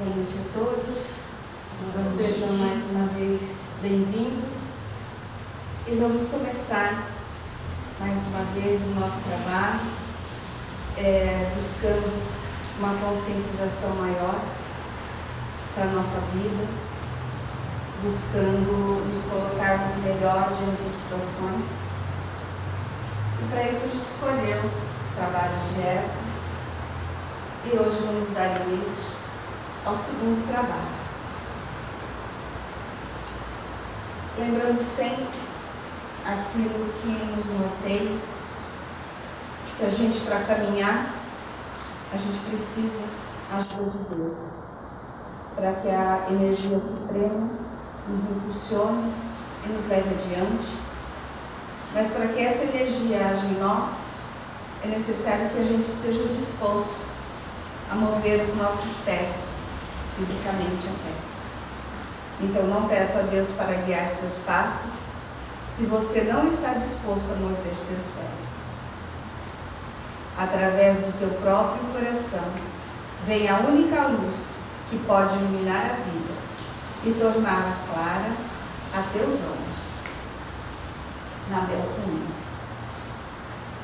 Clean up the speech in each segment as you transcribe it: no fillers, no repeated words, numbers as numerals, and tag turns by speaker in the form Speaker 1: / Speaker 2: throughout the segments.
Speaker 1: Boa noite a todos, sejam mais uma vez bem-vindos e vamos começar mais uma vez o nosso trabalho, buscando uma conscientização maior para a nossa vida, buscando nos colocarmos melhor diante de situações. E para isso a gente escolheu os trabalhos de Hércules e hoje vamos dar início ao segundo trabalho. Lembrando sempre aquilo que nos norteia, que a gente, para caminhar, a gente precisa da ajuda de Deus, para que a energia suprema nos impulsione e nos leve adiante. Mas para que essa energia haja em nós, é necessário que a gente esteja disposto a mover os nossos pés fisicamente até. Então não peça a Deus para guiar seus passos se você não está disposto a mover seus pés. Através do teu próprio coração vem a única luz que pode iluminar a vida e torná-la clara a teus olhos. Nabel Cunhas.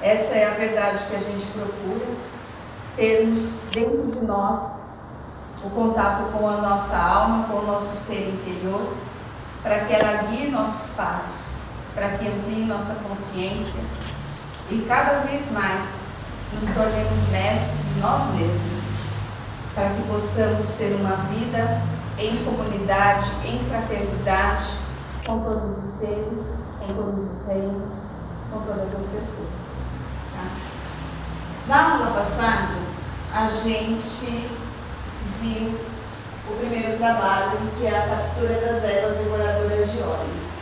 Speaker 1: Essa é a verdade que a gente procura, termos dentro de nós o contato com a nossa alma, com o nosso ser interior, para que ela guie nossos passos, para que amplie nossa consciência e cada vez mais nos tornemos mestres de nós mesmos, para que possamos ter uma vida em comunidade, em fraternidade, com todos os seres, com todos os reinos, com todas as pessoas. Tá? Na aula passada, a gente viu o primeiro trabalho, que é a captura das éguas devoradoras de homens.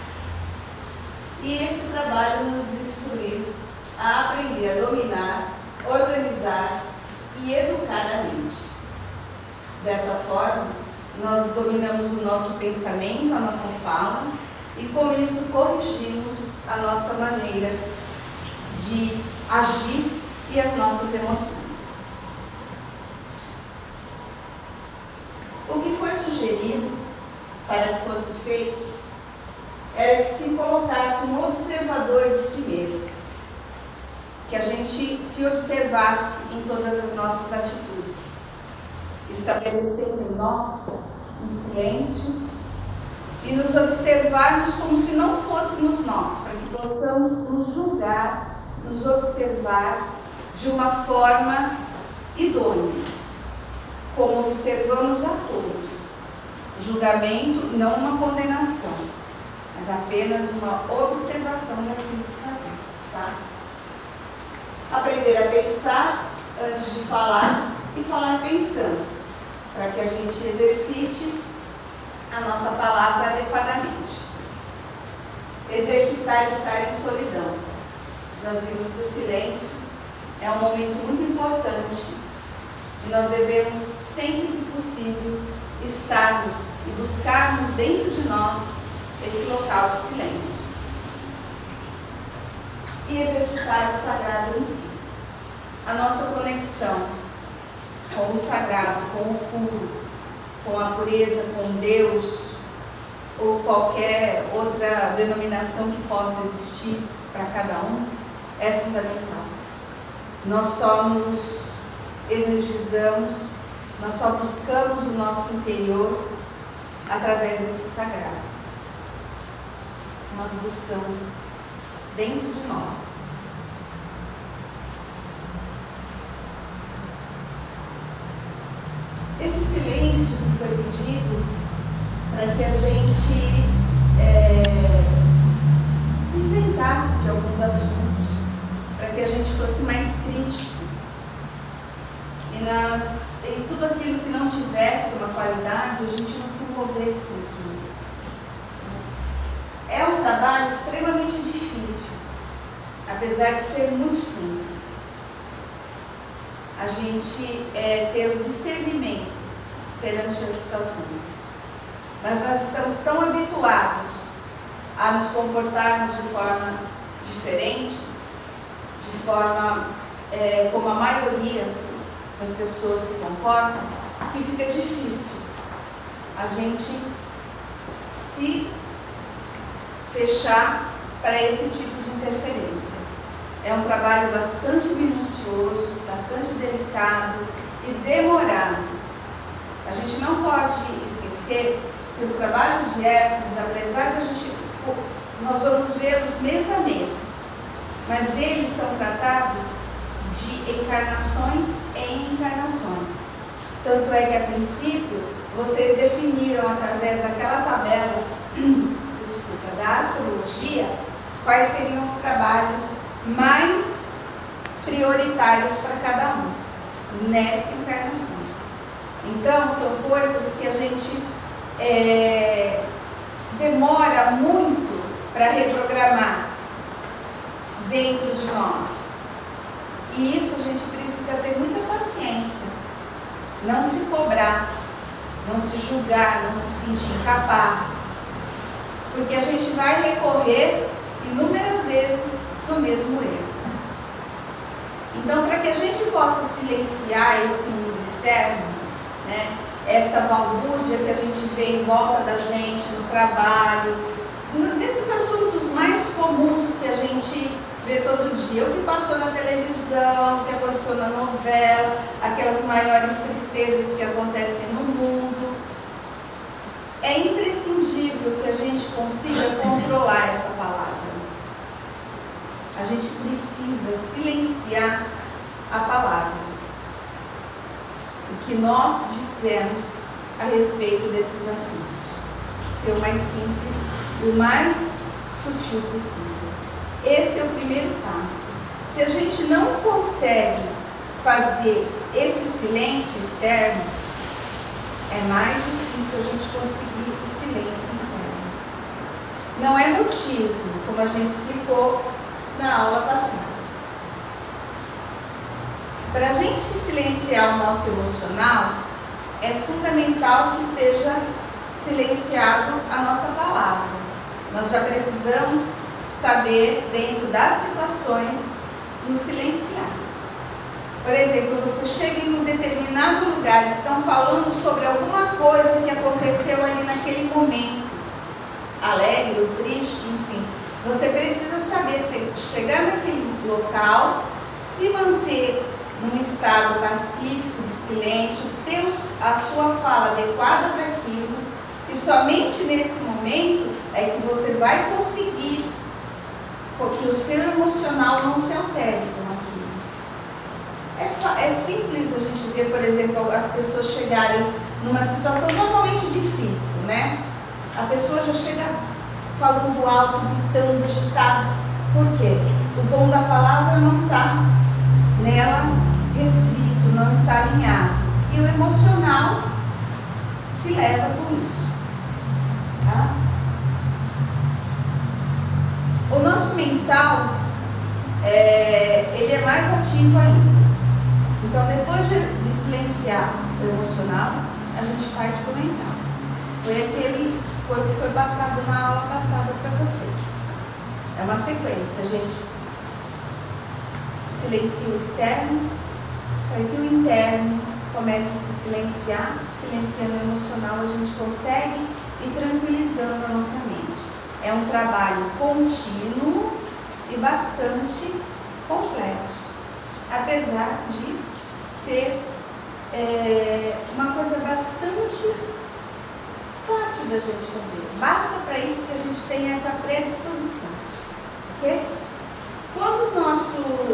Speaker 1: E esse trabalho nos instruiu a aprender a dominar, organizar e educar a mente. Dessa forma, nós dominamos o nosso pensamento, a nossa fala, e com isso corrigimos a nossa maneira de agir e as nossas emoções. O que foi sugerido para que fosse feito era que se colocasse um observador de si mesmo, que a gente se observasse em todas as nossas atitudes, estabelecendo em nós um silêncio e nos observarmos como se não fôssemos nós, para que possamos nos julgar, nos observar de uma forma idônea, como observamos a todos. Julgamento não uma condenação, mas apenas uma observação daquilo que fazemos, tá? Aprender a pensar antes de falar e falar pensando, para que a gente exercite a nossa palavra adequadamente. Exercitar e estar em solidão. Nós vimos que o silêncio é um momento muito importante e nós devemos, sempre que possível, estarmos e buscarmos dentro de nós esse local de silêncio. E exercitar o sagrado em si. A nossa conexão com o sagrado, com o puro, com a pureza, com Deus, ou qualquer outra denominação que possa existir para cada um, é fundamental. Nós só nos energizamos, nós só buscamos o nosso interior através desse sagrado. Nós buscamos dentro de nós. Esse silêncio que foi pedido para que a gente se isentasse de alguns assuntos, para que a gente fosse mais crítico e em tudo aquilo que não tivesse uma qualidade, a gente não se envolvesse naquilo. É um trabalho extremamente difícil, apesar de ser muito simples. A gente ter o discernimento perante as situações. Mas nós estamos tão habituados a nos comportarmos de forma diferente, de forma como a maioria das pessoas se comportam, que fica difícil a gente se fechar para esse tipo de interferência. É um trabalho bastante minucioso, bastante delicado e demorado. A gente não pode esquecer que os trabalhos de Hércules, apesar de nós vamos vê-los mês a mês, mas eles são tratados de encarnações em encarnações. Tanto é que, a princípio, vocês definiram através daquela tabela, da astrologia, quais seriam os trabalhos mais prioritários para cada um nesta encarnação. Então, são coisas que a gente demora muito para reprogramar dentro de nós. E isso a gente precisa ter muita paciência. Não se cobrar, não se julgar, não se sentir incapaz. Porque a gente vai recorrer inúmeras vezes no mesmo erro. Então, para que a gente possa silenciar esse mundo externo, né, essa balbúrdia que a gente vê em volta da gente, no trabalho, nesses assuntos mais comuns que a gente vê todo dia, o que passou na televisão, o que aconteceu na novela, aquelas maiores tristezas que acontecem no mundo. É imprescindível que a gente consiga controlar essa palavra. A gente precisa silenciar a palavra. O que nós dissemos a respeito desses assuntos. Ser o mais simples e o mais sutil possível. Esse é o primeiro passo. Se a gente não consegue fazer esse silêncio externo, é mais difícil a gente conseguir o silêncio interno. Não é mutismo, como a gente explicou na aula passada. Para a gente silenciar o nosso emocional, é fundamental que esteja silenciado a nossa palavra. Nós já precisamos saber, dentro das situações, nos silenciar. Por exemplo, você chega em um determinado lugar, estão falando sobre alguma coisa que aconteceu ali naquele momento, alegre ou triste, enfim. Você precisa saber se chegar naquele local, se manter num estado pacífico, de silêncio, ter a sua fala adequada para aquilo, e somente nesse momento é que você vai conseguir que o seu emocional não se altere com aquilo. É simples a gente ver, por exemplo, as pessoas chegarem numa situação normalmente difícil, né? A pessoa já chega falando alto, gritando, agitada. Por quê? O dom da palavra não está nela restrito, não está alinhado. E o emocional se leva com isso. Tá? O nosso mental, ele é mais ativo ainda. Então, depois de silenciar o emocional, a gente parte para o mental. Foi o que foi passado na aula passada para vocês. É uma sequência. A gente silencia o externo, para que o interno comece a se silenciar. Silenciando o emocional, a gente consegue ir tranquilizando a nossa mente. É um trabalho contínuo e bastante complexo, apesar de ser uma coisa bastante fácil da gente fazer. Basta para isso que a gente tenha essa predisposição. Ok? Quando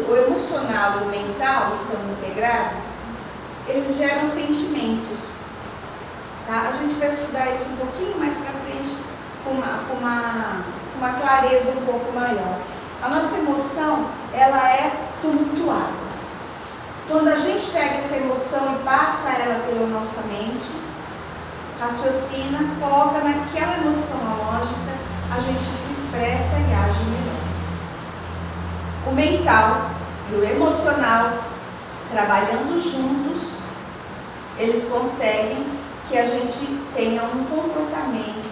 Speaker 1: o emocional e o mental estão integrados, eles geram sentimentos. Tá? A gente vai estudar isso um pouquinho mais para frente, com uma clareza um pouco maior. A nossa emoção, ela é tumultuada. Quando a gente pega essa emoção e passa ela pela nossa mente, raciocina, coloca naquela emoção a lógica, a gente se expressa e age melhor. O mental e o emocional, trabalhando juntos, eles conseguem que a gente tenha um comportamento,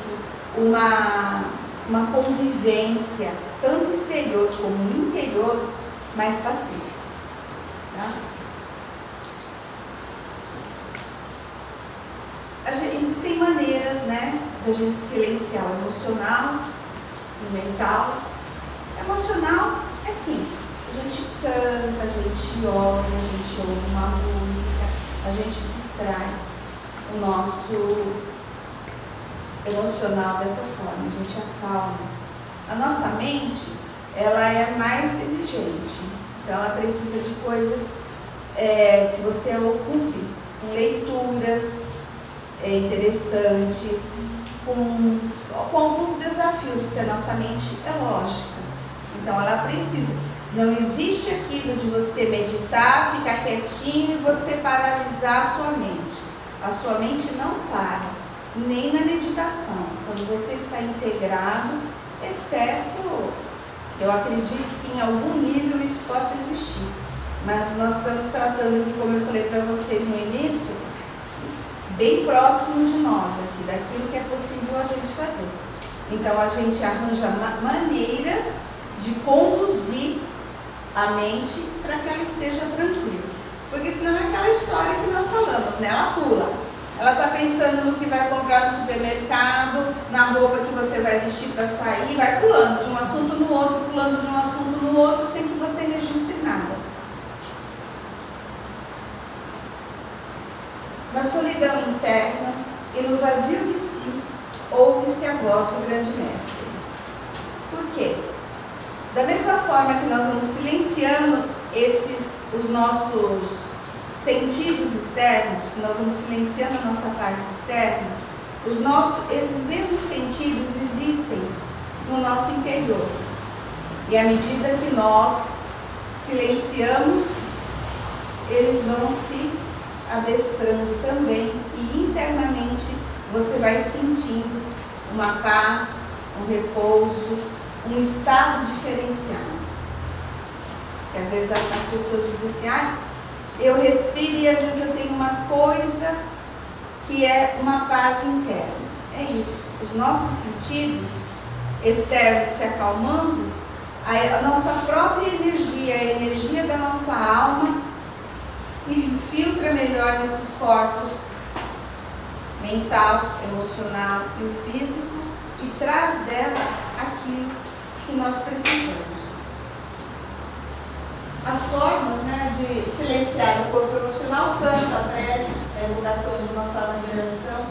Speaker 1: uma convivência, tanto exterior como interior, mais pacífica. Tá? maneiras, né, da gente silenciar o emocional, o mental. Emocional é simples. A gente canta, a gente olha, a gente ouve uma música, a gente distrai o nosso emocional dessa forma, a gente acalma. A nossa mente, ela é mais exigente, então ela precisa de coisas que você ocupe com leituras interessantes, com alguns desafios, porque a nossa mente é lógica, então ela precisa. Não existe aquilo de você meditar, ficar quietinho e você paralisar a sua mente. A sua mente não para, nem na meditação, quando você está integrado, exceto, eu acredito que em algum nível isso possa existir. Mas nós estamos tratando aqui, como eu falei para vocês no início, bem próximo de nós aqui, daquilo que é possível a gente fazer. Então a gente arranja maneiras de conduzir a mente para que ela esteja tranquila. Porque senão é aquela história que nós falamos, né? Ela pula. Ela está pensando no que vai comprar no supermercado, na roupa que você vai vestir para sair, vai pulando de um assunto no outro, pulando de um assunto no outro, sem que você registre nada. Na solidão interna e no vazio de si, ouve-se a voz do grande mestre. Por quê? Da mesma forma que nós vamos silenciando os nossos sentidos externos, que nós vamos silenciando a nossa parte externa, esses mesmos sentidos existem no nosso interior. E à medida que nós silenciamos, eles vão se adestrando também, e internamente você vai sentindo uma paz, um repouso, um estado diferenciado. Porque às vezes as pessoas dizem assim, eu respiro e às vezes eu tenho uma coisa que é uma paz interna. É isso, os nossos sentidos externos se acalmando, a nossa própria energia, a energia da nossa alma se infiltra melhor nesses corpos mental, emocional e o físico e traz dela aquilo que nós precisamos. As formas, né, de silenciar o corpo emocional, o canto, a prece, a evocação de uma fala de oração,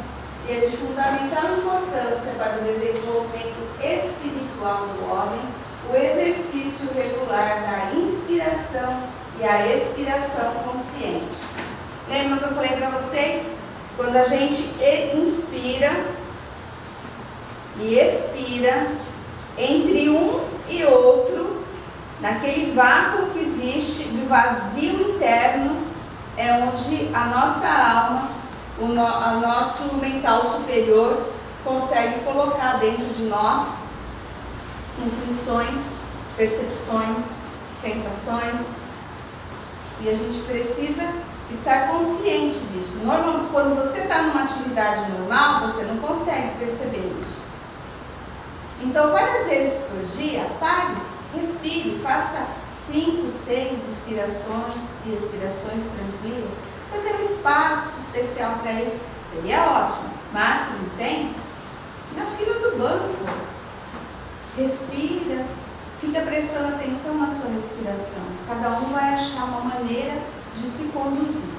Speaker 1: e é de fundamental importância para o desenvolvimento espiritual do homem, o exercício regular da inspiração e a expiração consciente. Lembra que eu falei para vocês? Quando a gente inspira e expira, entre um e outro, naquele vácuo que existe de vazio interno, é onde a nossa alma, o nosso mental superior consegue colocar dentro de nós intuições, percepções, sensações, e a gente precisa estar consciente disso. Normalmente, quando você está numa atividade normal, você não consegue perceber isso. Então, várias vezes por dia, pare, respire, faça 5, 6 inspirações e expirações tranquilas. Você tem um espaço especial para isso, seria ótimo. Mas se não tem, na fila do banco, respira, fica prestando atenção na sua respiração. Cada um vai achar uma maneira de se conduzir,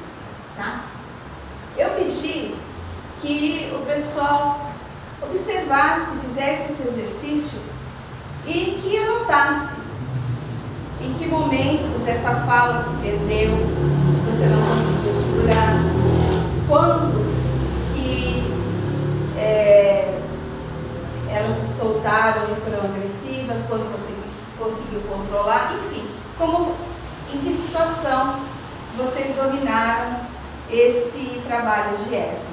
Speaker 1: tá? Eu pedi que o pessoal observasse, fizesse esse exercício e que anotasse em que momentos essa fala se perdeu, você não conseguiu segurar, quando que elas se soltaram e foram agressivas, quando você conseguiu controlar, enfim, em que situação vocês dominaram esse trabalho de Hércules.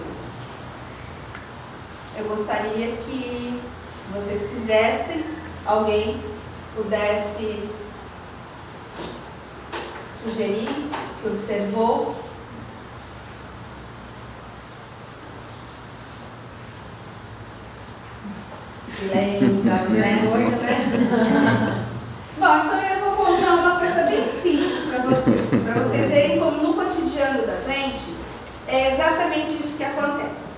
Speaker 1: Eu gostaria que, se vocês quisessem, alguém pudesse sugerir, que observou. Silêncio, né? Bom, então eu vou contar uma coisa bem simples para vocês verem como no cotidiano da gente é exatamente isso que acontece.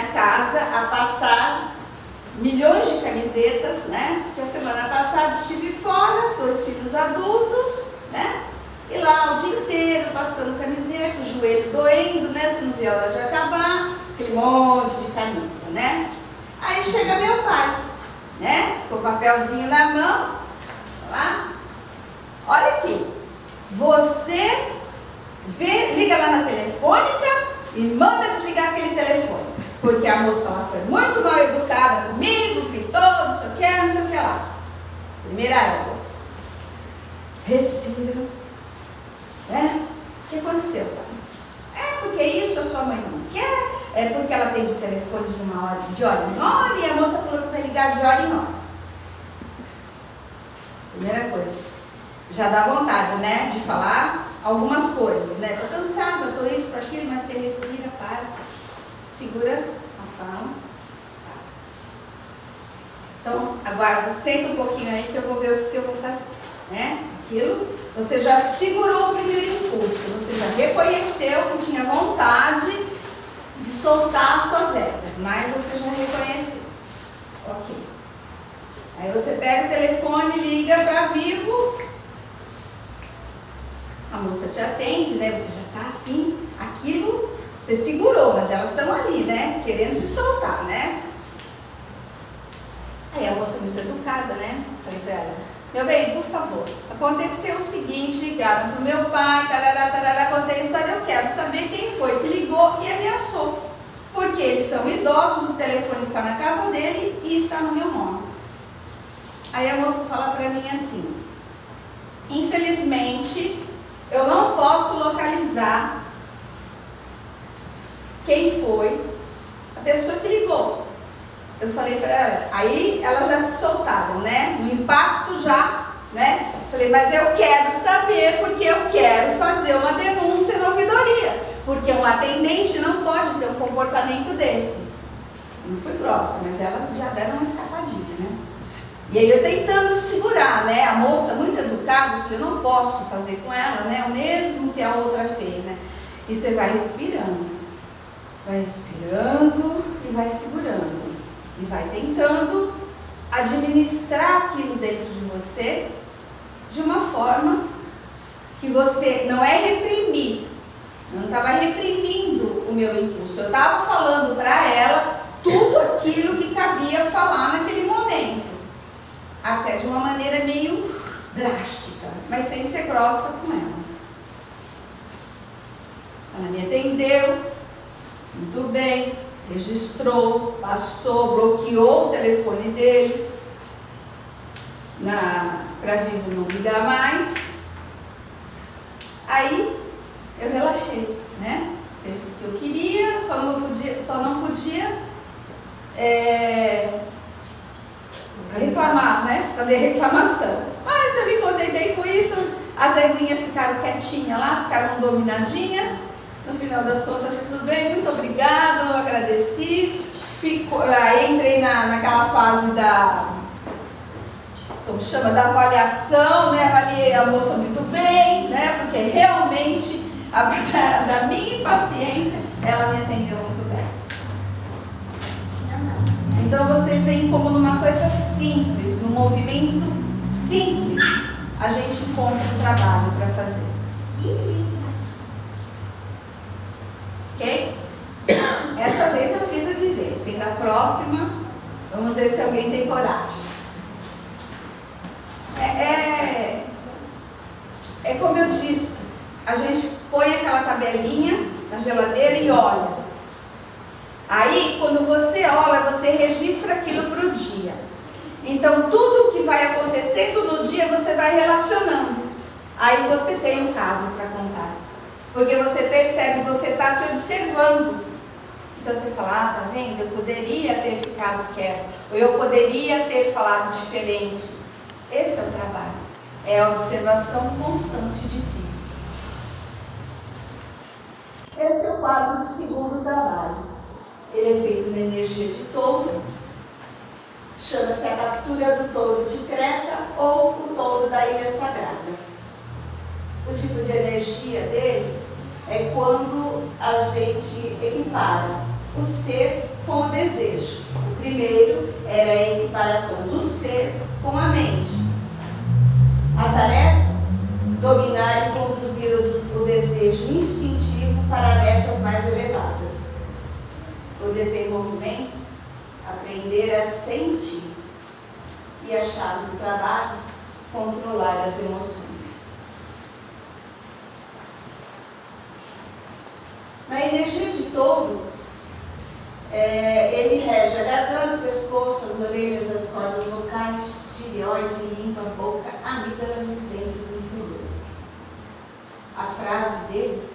Speaker 1: minha casa a passar milhões de camisetas, né? Porque a semana passada estive fora, 2 filhos adultos, né? E lá o dia inteiro passando camiseta, o joelho doendo, né? Se não vê a hora de acabar, aquele monte de camisa, né? Aí chega meu pai, né? Com o papelzinho na mão, lá. Olha aqui, você liga lá na telefônica e manda desligar aquele telefone. Porque a moça lá foi muito mal educada comigo, gritou, não sei o que lá. Primeira água. Respira. Né? O que aconteceu? É porque isso a sua mãe não quer, é porque ela tem de telefone de hora em hora, e a moça falou que vai ligar de hora em hora. Primeira coisa. Já dá vontade, né, de falar algumas coisas, né? Tô cansada, tô isso, tô aquilo, mas você respira, para, segura a fala. Então, aguarda, senta um pouquinho aí que eu vou ver o que eu vou fazer, né? Aquilo, você já segurou o primeiro impulso, você já reconheceu que tinha vontade de soltar as suas ervas, mas você já reconheceu. Ok. Aí você pega o telefone, liga para Vivo, a moça te atende, né? Você já está assim, aquilo, você segurou, mas elas estão ali, né? Querendo se soltar, né? Aí a moça muito educada, né? Falei para ela, meu bem, por favor, aconteceu o seguinte, ligaram para o meu pai, tarará, contei a história, eu quero saber quem foi que ligou e ameaçou. Porque eles são idosos, o telefone está na casa dele e está no meu nome. Aí a moça fala para mim assim, infelizmente, eu não posso localizar quem foi a pessoa que ligou. Eu falei para ela, aí elas já se soltaram, né? No impacto já, né? Falei, mas eu quero saber porque eu quero fazer uma denúncia na ouvidoria. Porque um atendente não pode ter um comportamento desse. Não fui grossa, mas elas já deram uma escapadinha, né? E aí eu tentando segurar, né? A moça muito educada, eu falei, eu não posso fazer com ela, né? O mesmo que a outra fez, né? E você vai respirando e vai segurando. E vai tentando administrar aquilo dentro de você de uma forma que você não é reprimir. Eu não estava reprimindo o meu impulso. Eu estava falando para ela tudo aquilo que cabia falar naquele momento. Até de uma maneira meio drástica, mas sem ser grossa com ela. Ela me atendeu, muito bem, registrou, passou, bloqueou o telefone deles, para Vivo não ligar mais. Aí eu relaxei, né? Fiz o que eu queria, só não podia reclamar, né? Fazer reclamação. Mas eu me contentei com isso, as ervinhas ficaram quietinhas lá, ficaram dominadinhas. No final das contas, tudo bem, muito obrigada, eu agradeci. Aí entrei naquela fase como chama, da avaliação, né? Avaliei a moça muito bem, né? Porque realmente, apesar da minha impaciência, ela me atendeu muito bem. Então vocês veem como numa coisa simples, num movimento simples, a gente encontra um trabalho para fazer. Ok? Essa vez eu fiz a vivência. E da próxima, vamos ver se alguém tem coragem. É como eu disse, a gente põe aquela tabelinha na geladeira e olha. Aí, quando você olha, você registra aquilo para o dia. Então, tudo que vai acontecendo no dia, você vai relacionando. Aí você tem um caso para contar. Porque você percebe, você está se observando. Então você fala, tá vendo? Eu poderia ter ficado quieto. Ou eu poderia ter falado diferente. Esse é o trabalho. É a observação constante de si. Esse é o quadro do segundo trabalho. Ele é feito na energia de touro. Chama-se a captura do touro de Creta ou o touro da Ilha Sagrada. O tipo de energia dele é quando a gente equipara o ser com o desejo. O primeiro era a equiparação do ser com a mente. A tarefa, dominar e conduzir o desejo instintivo para metas mais elevadas. O desenvolvimento, aprender a sentir. E a chave do trabalho, controlar as emoções. Na energia de Touro, ele rege a garganta, o pescoço, as orelhas, as cordas vocais, tireoide, língua, boca, amígdalas e os dentes inferiores. A frase dele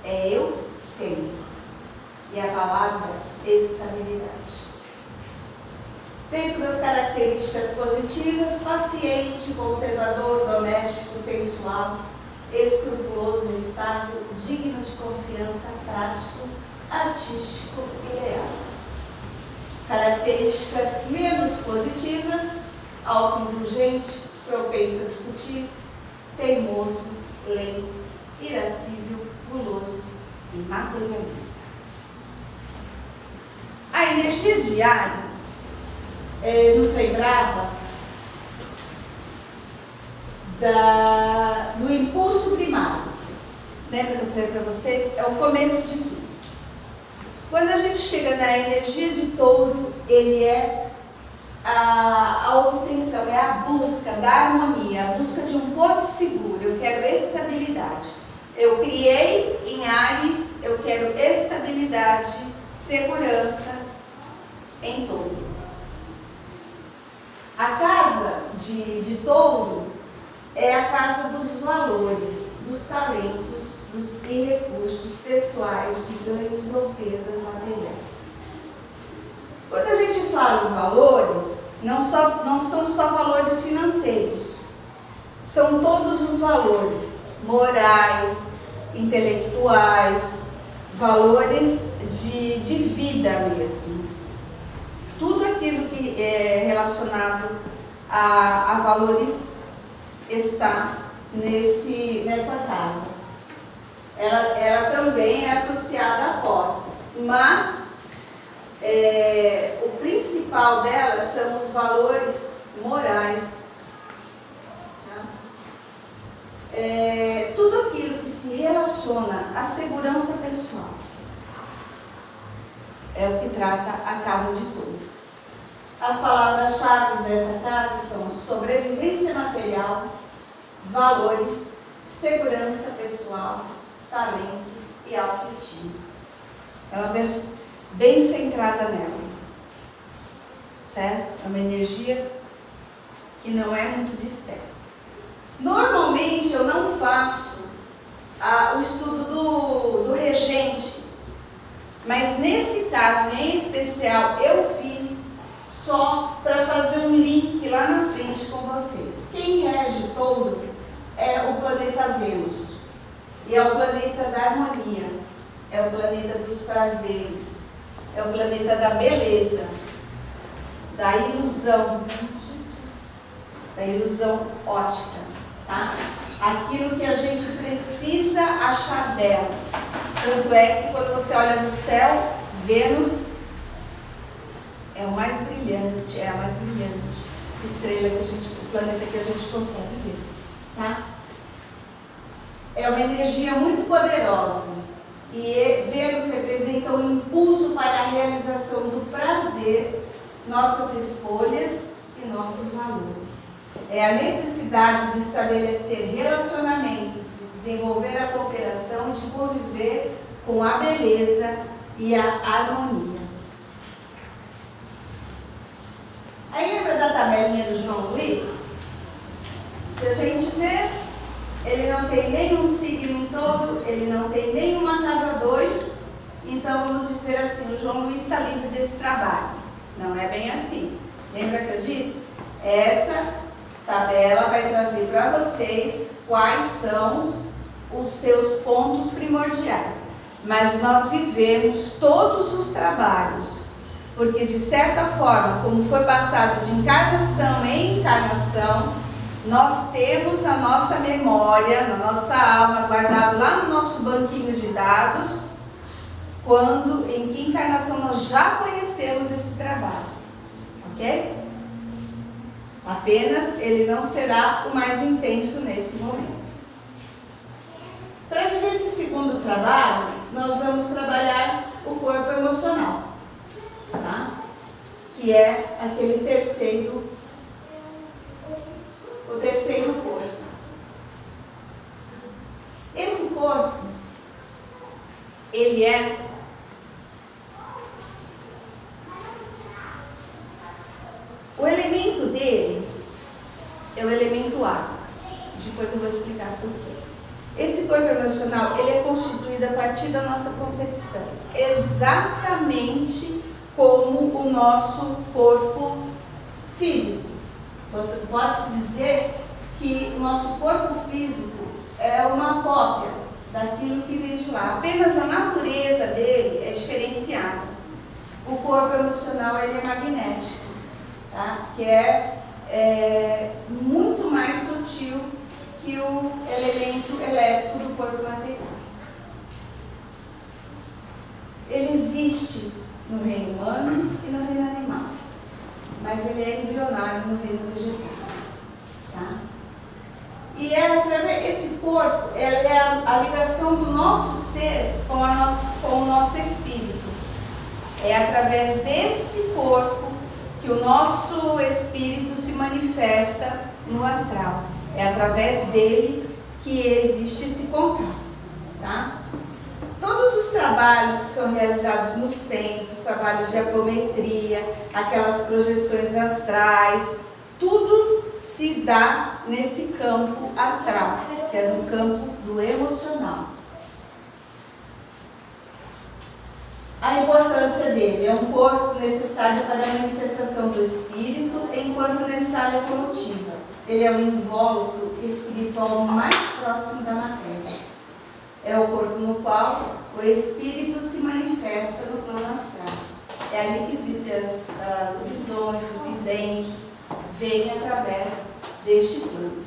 Speaker 1: é eu tenho. E a palavra estabilidade. Dentro das características positivas, paciente, conservador, doméstico, sensual, escrupuloso, estável, digno de confiança, prático, artístico e leal. Características menos positivas, autoindulgente, propenso a discutir, teimoso, lento, irascível, guloso e materialista. A energia de Áries nos lembrava do impulso primário. Lembra que eu falei para vocês? É o começo de tudo. Quando a gente chega na energia de Touro, ele é a obtenção, é a busca da harmonia, a busca de um porto seguro. Eu quero estabilidade. Eu criei em Áries, eu quero estabilidade, segurança em Touro. A casa de Touro é a casa dos valores, dos talentos e recursos pessoais de ganhos ou perdas materiais. Quando a gente fala em valores, não são só valores financeiros, são todos os valores morais, intelectuais, valores de vida mesmo. Tudo aquilo que é relacionado a valores está nessa casa. Ela também é associada a posses, mas o principal dela são os valores morais. Tá? Tudo aquilo que se relaciona à segurança pessoal é o que trata a casa de Touro. As palavras-chave dessa casa são sobrevivência material, valores, segurança pessoal, talentos e autoestima. É uma pessoa bem centrada nela, certo? É uma energia que não é muito dispersa. Normalmente eu não faço o estudo do regente, mas nesse caso em especial eu fiz só para fazer um link lá na frente com vocês. Quem rege Touro é o planeta Vênus, e é o planeta da harmonia, é o planeta dos prazeres, é o planeta da beleza, da ilusão ótica, tá? Aquilo que a gente precisa achar dela. Tanto é que quando você olha no céu, Vênus é o mais brilhante, é a mais brilhante estrela o planeta que a gente consegue ver, tá? É uma energia muito poderosa e Vênus representa o impulso para a realização do prazer, nossas escolhas e nossos valores. É a necessidade de estabelecer relacionamentos, de desenvolver a cooperação e de conviver com a beleza e a harmonia. Aí lembra da tabelinha do João Luiz? Se a gente ver, ele não tem nenhum signo em Touro, ele não tem nenhuma casa 2, então vamos dizer assim, o João Luiz está livre desse trabalho. Não é bem assim. Lembra que eu disse? Essa tabela vai trazer para vocês quais são os seus pontos primordiais. Mas nós vivemos todos os trabalhos, porque de certa forma, como foi passado de encarnação em encarnação, nós temos a nossa memória, na nossa alma, guardado lá no nosso banquinho de dados, em que encarnação nós já conhecemos esse trabalho, ok? Apenas ele não será o mais intenso nesse momento. Para viver esse segundo trabalho, nós vamos trabalhar o corpo emocional, tá? Que é aquele o terceiro corpo. Esse corpo, ele é o elemento dele é o elemento água. Depois eu vou explicar por quê. Esse corpo emocional, ele é constituído a partir da nossa concepção, exatamente como o nosso corpo físico. Pode-se dizer que o nosso corpo físico é uma cópia daquilo que vem de lá. Apenas a natureza dele é diferenciada. O corpo emocional, ele é magnético, tá? Que é muito mais sutil que o elemento elétrico do corpo material. Ele existe no reino humano e no reino animal, mas ele é embrionário no reino vegetal, tá? E esse corpo é a ligação do nosso ser com o nosso espírito. É através desse corpo que o nosso espírito se manifesta no astral. É através dele que existe esse contato, tá? Todos os trabalhos que são realizados no centro, os trabalhos de apometria, aquelas projeções astrais, tudo se dá nesse campo astral, que é no campo do emocional. A importância dele é um corpo necessário para a manifestação do espírito enquanto na escala evolutiva. Ele é o invólucro espiritual mais próximo da matéria. É o corpo no qual o espírito se manifesta no plano astral. É ali que existem as visões, os videntes, vêm através deste plano.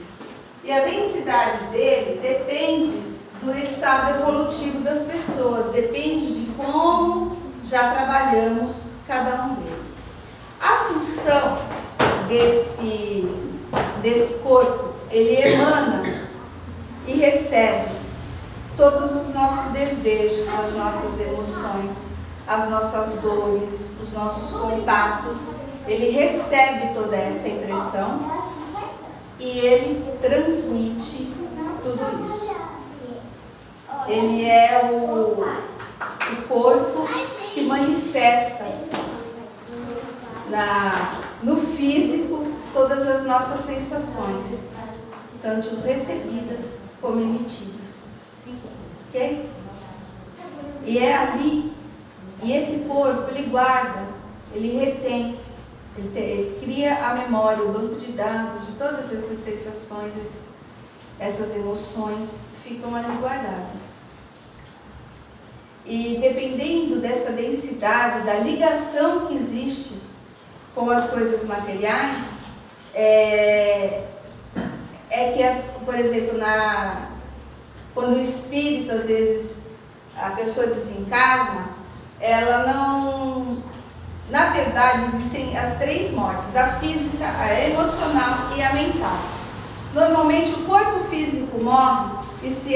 Speaker 1: E a densidade dele depende do estado evolutivo das pessoas, depende de como já trabalhamos cada um deles. A função desse corpo, ele emana e recebe todos os nossos desejos, as nossas emoções, as nossas dores, os nossos contatos. Ele recebe toda essa impressão e ele transmite tudo isso. Ele é o corpo que manifesta no físico todas as nossas sensações, tanto as recebidas como emitidas. Ok? E é ali, e esse corpo, ele guarda, ele retém, ele cria a memória, o banco de dados de todas essas sensações, essas emoções ficam ali guardadas. E dependendo dessa densidade, da ligação que existe com as coisas materiais, por exemplo, quando o espírito, às vezes, a pessoa desencarna, ela não... Na verdade, existem as três mortes: a física, a emocional e a mental. Normalmente, o corpo físico morre e se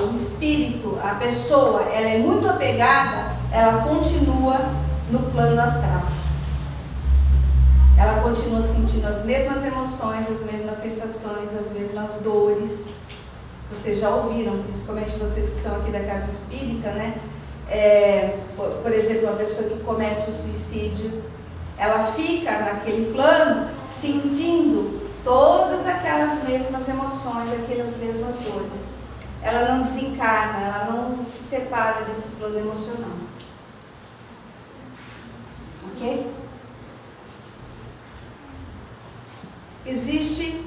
Speaker 1: o espírito, a pessoa, ela é muito apegada, ela continua no plano astral. Ela continua sentindo as mesmas emoções, as mesmas sensações, as mesmas dores. Vocês já ouviram, principalmente vocês que são aqui da casa espírita, né? Por exemplo, uma pessoa que comete o suicídio, ela fica naquele plano sentindo todas aquelas mesmas emoções, aquelas mesmas dores. Ela não desencarna, ela não se separa desse plano emocional. Ok? Existe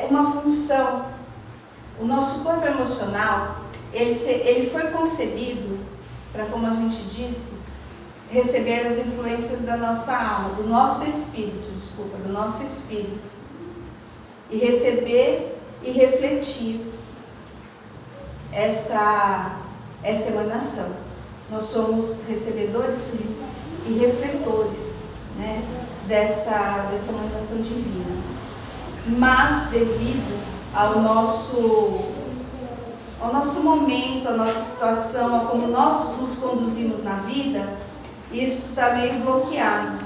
Speaker 1: uma função. O nosso corpo emocional, ele foi concebido para, como a gente disse, receber as influências da nossa alma, do nosso espírito, e receber e refletir essa emanação. Nós somos recebedores e refletores, né, dessa emanação divina. Mas devido ao nosso momento, à nossa situação, a como nós nos conduzimos na vida, isso está meio bloqueado.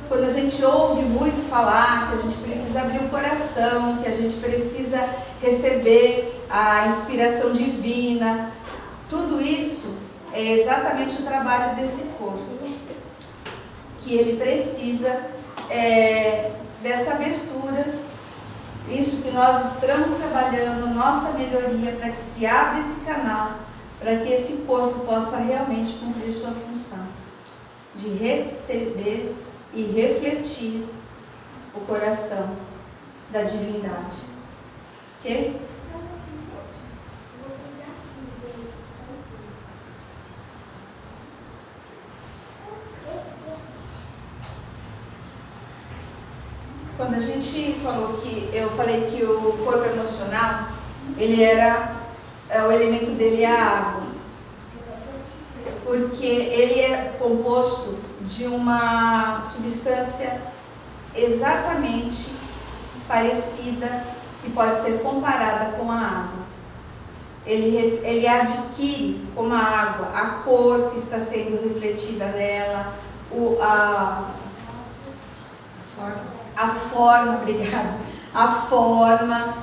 Speaker 1: Quando a gente ouve muito falar que a gente precisa abrir o coração, que a gente precisa receber a inspiração divina, tudo isso é exatamente o trabalho desse corpo, que ele precisa dessa abertura, isso que nós estamos trabalhando, nossa melhoria, para que se abra esse canal, para que esse corpo possa realmente cumprir sua função de receber e refletir o coração da divindade. Ok? Quando a gente falou eu falei que o corpo emocional, o elemento dele é a água, porque ele é composto de uma substância exatamente parecida, que pode ser comparada com a água. Ele adquire como a água a cor que está sendo refletida nela, a forma, obrigada, a forma,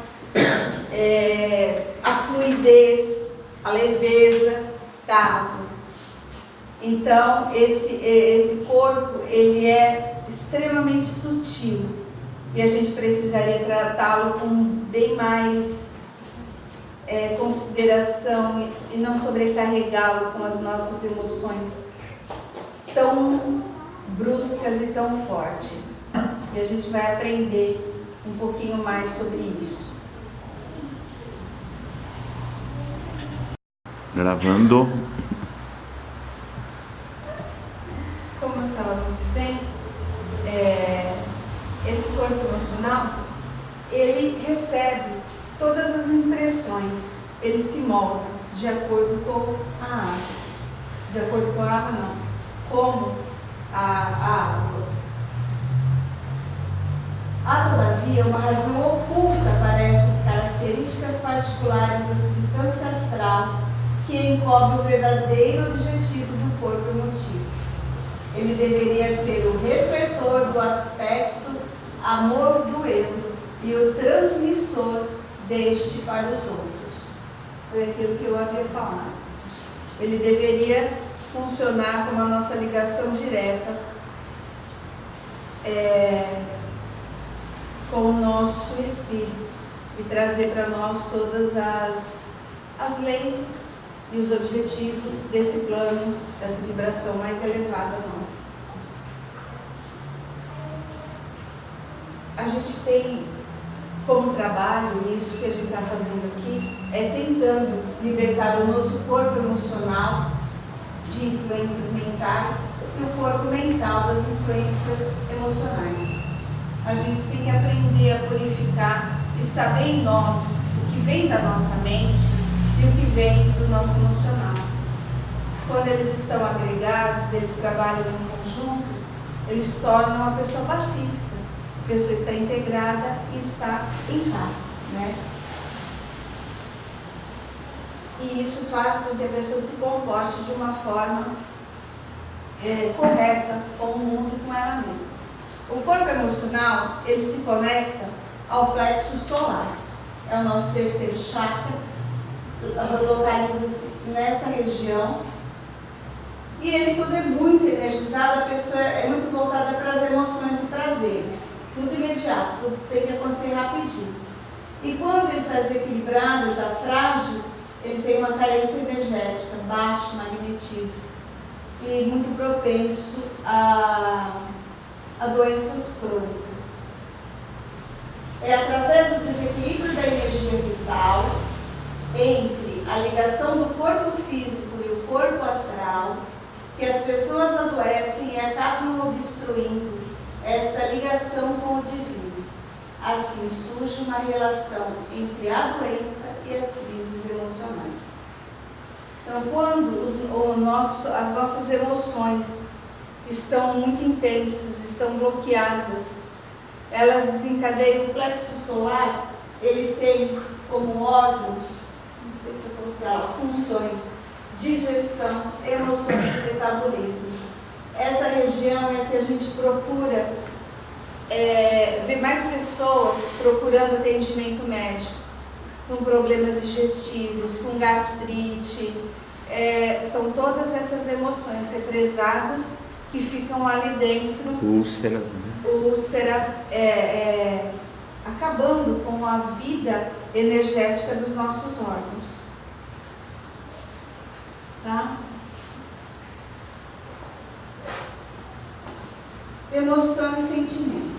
Speaker 1: a fluidez, a leveza da água. Então, esse corpo, ele é extremamente sutil e a gente precisaria tratá-lo com bem mais consideração e não sobrecarregá-lo com as nossas emoções tão bruscas e tão fortes. E a gente vai aprender um pouquinho mais sobre isso.
Speaker 2: Gravando.
Speaker 1: Como nós estávamos dizendo, esse corpo emocional, ele recebe todas as impressões, ele se molda de acordo com a água. De acordo com a água, não. Como a água. Há, todavia, uma razão oculta para essas características particulares da substância astral que encobre o verdadeiro objetivo do corpo emotivo. Ele deveria ser o refletor do aspecto amor do eu e o transmissor deste para os outros. Foi aquilo que eu havia falado. Ele deveria funcionar como a nossa ligação direta com o nosso espírito e trazer para nós todas as leis e os objetivos desse plano, dessa vibração mais elevada nossa. A gente tem como trabalho, isso que a gente está fazendo aqui, tentando libertar o nosso corpo emocional de influências mentais e o corpo mental das influências emocionais. A gente tem que aprender a purificar e saber em nós o que vem da nossa mente e o que vem do nosso emocional. Quando eles estão agregados, eles trabalham em conjunto, eles tornam uma pessoa pacífica. A pessoa está integrada e está em paz, né? E isso faz com que a pessoa se comporte de uma forma correta com o mundo e com ela mesma. O corpo emocional, ele se conecta ao plexo solar. É o nosso terceiro chakra, localiza-se nessa região. E ele, quando é muito energizado, a pessoa é muito voltada para as emoções e prazeres. Tudo imediato, tudo tem que acontecer rapidinho. E quando ele está desequilibrado, está frágil, ele tem uma carência energética, baixo magnetismo e muito propenso a doenças crônicas. É através do desequilíbrio da energia vital entre a ligação do corpo físico e o corpo astral que as pessoas adoecem e acabam obstruindo essa ligação com o divino. Assim surge uma relação entre a doença e as crises emocionais. Então, quando as nossas emoções estão muito intensas, estão bloqueadas, elas desencadeiam o plexo solar. Ele tem como órgãos, não sei se eu colocar, funções: digestão, emoções e metabolismo. Essa região é que a gente procura ver mais pessoas procurando atendimento médico, com problemas digestivos, com gastrite. São todas essas emoções represadas que ficam ali dentro.
Speaker 2: Úlceras, né?
Speaker 1: Úlcera, acabando com a vida energética dos nossos órgãos. Tá? Emoção e sentimento.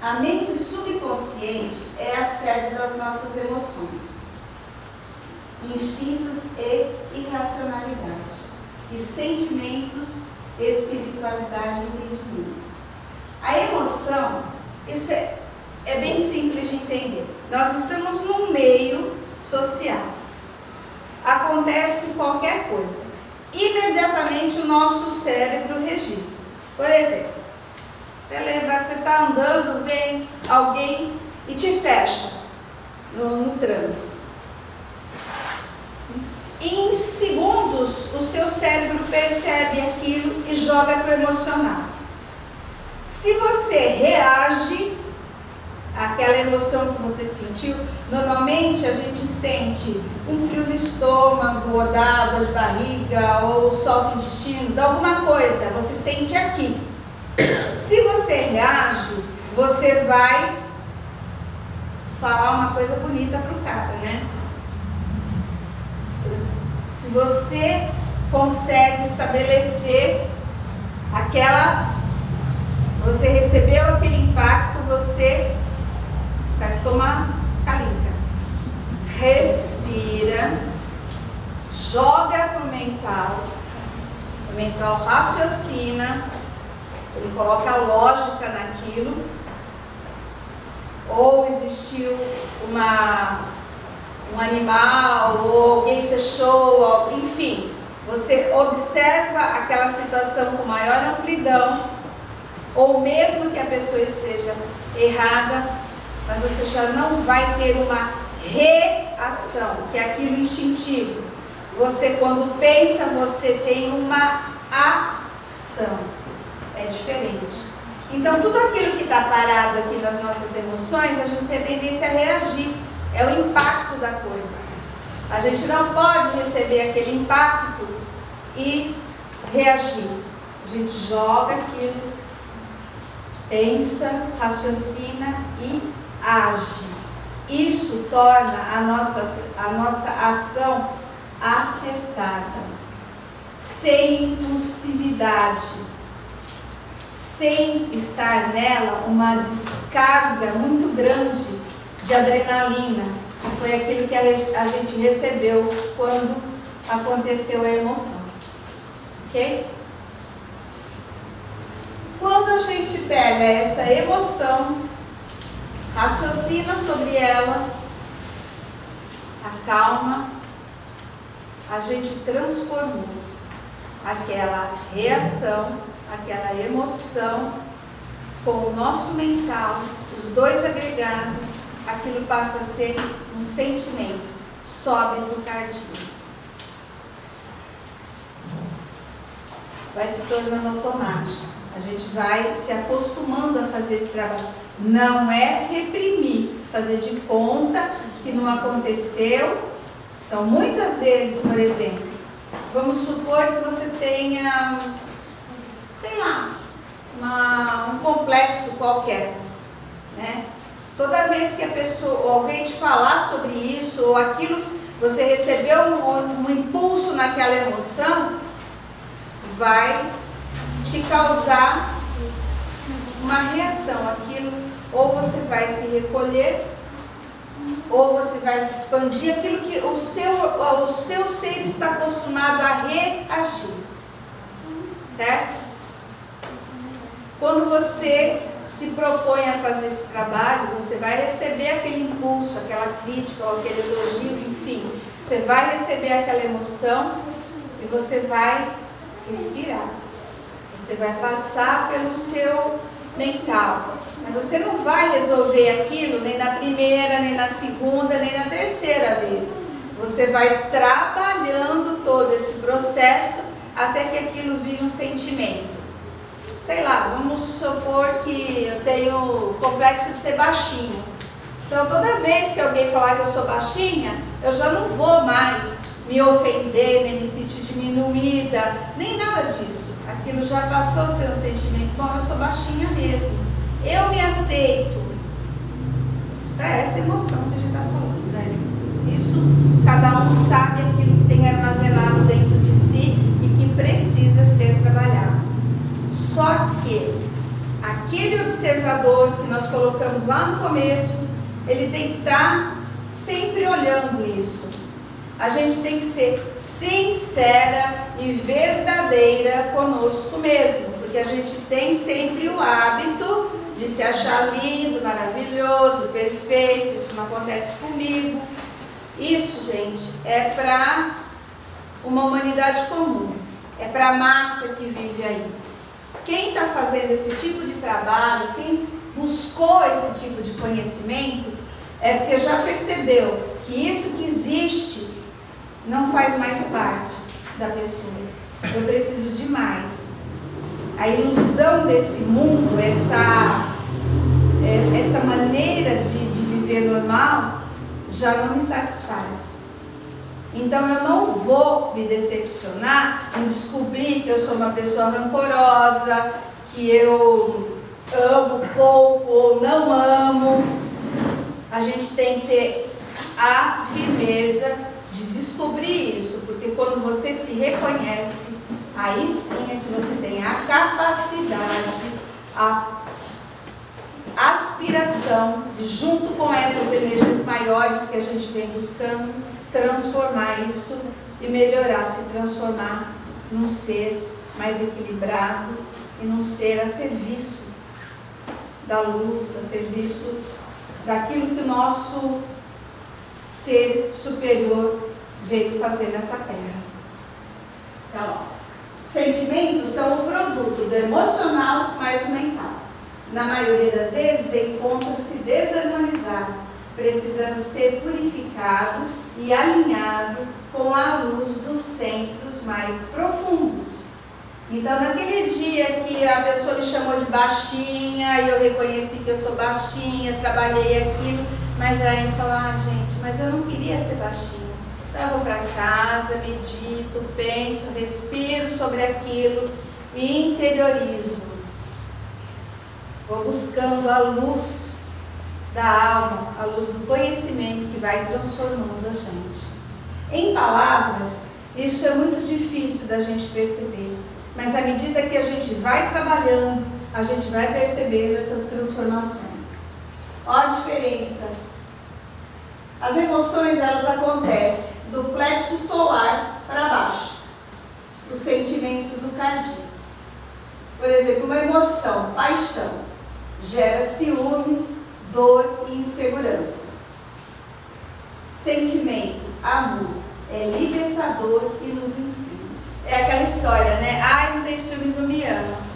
Speaker 1: A mente subconsciente é a sede das nossas emoções, instintos e irracionalidade, e sentimentos, espiritualidade e entendimento. A emoção, isso é bem simples de entender. Nós estamos num meio social. Acontece qualquer coisa, imediatamente o nosso cérebro registra. Por exemplo, você está andando, vem alguém e te fecha no trânsito. Em segundos, o seu cérebro percebe aquilo e joga para o emocional. Se você reage àquela emoção que você sentiu, normalmente a gente sente um frio no estômago, ou dá dor de barriga, ou solta o intestino, dá alguma coisa, você sente aqui. Se você reage, você vai falar uma coisa bonita para o cara, né? Se você consegue estabelecer você recebeu aquele impacto, você toma calinca, respira, joga para o mental raciocina, ele coloca a lógica naquilo, ou existiu um animal, ou alguém fechou, enfim, você observa aquela situação com maior amplidão, ou mesmo que a pessoa esteja errada, mas você já não vai ter uma reação, que é aquilo instintivo. Você, quando pensa, você tem uma ação. É diferente. Então, tudo aquilo que está parado aqui nas nossas emoções, a gente tem tendência a reagir. É o impacto da coisa. A gente não pode receber aquele impacto e reagir. A gente joga aquilo, pensa, raciocina e age. Isso torna a nossa ação acertada, sem impulsividade, sem estar nela uma descarga muito grande de adrenalina, que foi aquilo que a gente recebeu quando aconteceu a emoção. Ok? Quando a gente pega essa emoção, raciocina sobre ela, acalma, a gente transformou aquela reação, aquela emoção, com o nosso mental, os dois agregados, aquilo passa a ser um sentimento, sobe no cardíaco. Vai se tornando automático. A gente vai se acostumando a fazer esse trabalho. Não é reprimir, fazer de conta que não aconteceu. Então, muitas vezes, por exemplo, vamos supor que você tenha, sei lá, um complexo qualquer, né? Toda vez que a pessoa, ou alguém te falar sobre isso, ou aquilo, você recebeu um impulso naquela emoção, vai te causar uma reação. Aquilo, ou você vai se recolher, ou você vai se expandir, aquilo que o seu ser está acostumado a reagir, certo? Quando você se propõe a fazer esse trabalho, você vai receber aquele impulso, aquela crítica ou aquele elogio, enfim, você vai receber aquela emoção e você vai respirar. Você vai passar pelo seu mental, mas você não vai resolver aquilo nem na primeira, nem na segunda, nem na terceira vez. Você vai trabalhando todo esse processo até que aquilo vire um sentimento. Sei lá, vamos supor que eu tenho o complexo de ser baixinha. Então, toda vez que alguém falar que eu sou baixinha, eu já não vou mais me ofender, nem me sentir diminuída, nem nada disso. Aquilo já passou a ser um sentimento. Bom, eu sou baixinha mesmo. Eu me aceito. É essa emoção que a gente está falando, né? Isso, cada um sabe aquilo que tem armazenado dentro de si e que precisa ser trabalhado. Só que aquele observador que nós colocamos lá no começo, ele tem que estar sempre olhando isso. A gente tem que ser sincera e verdadeira conosco mesmo, porque a gente tem sempre o hábito de se achar lindo, maravilhoso, perfeito. Isso não acontece comigo. Isso, gente, é para uma humanidade comum, é para a massa que vive aí. Quem está fazendo esse tipo de trabalho, quem buscou esse tipo de conhecimento, é porque já percebeu que isso que existe não faz mais parte da pessoa. Eu preciso de mais. A ilusão desse mundo, essa maneira de viver normal, já não me satisfaz. Então eu não vou me decepcionar em descobrir que eu sou uma pessoa rancorosa, que eu amo pouco ou não amo. A gente tem que ter a firmeza de descobrir isso, porque quando você se reconhece, aí sim é que você tem a capacidade, a aspiração de, junto com essas energias maiores que a gente vem buscando, transformar isso e melhorar, se transformar num ser mais equilibrado e num ser a serviço da luz, a serviço daquilo que o nosso ser superior veio fazer nessa terra. Então, sentimentos são o produto do emocional mais o mental. Na maioria das vezes, encontra-se desarmonizado, precisando ser purificado e alinhado com a luz dos centros mais profundos. Então, naquele dia que a pessoa me chamou de baixinha, e eu reconheci que eu sou baixinha, trabalhei aquilo, mas aí eu falo, gente, mas eu não queria ser baixinha. Então eu vou para casa, medito, penso, respiro sobre aquilo e interiorizo. Vou buscando a luz da alma, a luz do conhecimento que vai transformando a gente. Em palavras, isso é muito difícil da gente perceber, mas à medida que a gente vai trabalhando, a gente vai percebendo essas transformações. Olha a diferença. As emoções, elas acontecem do plexo solar para baixo, os sentimentos do cardíaco. Por exemplo, uma emoção, paixão, gera ciúmes, dor e insegurança. Sentimento, amor, é libertador e nos ensina. É aquela história, né? Ai, não tem ciúmes, não me ama.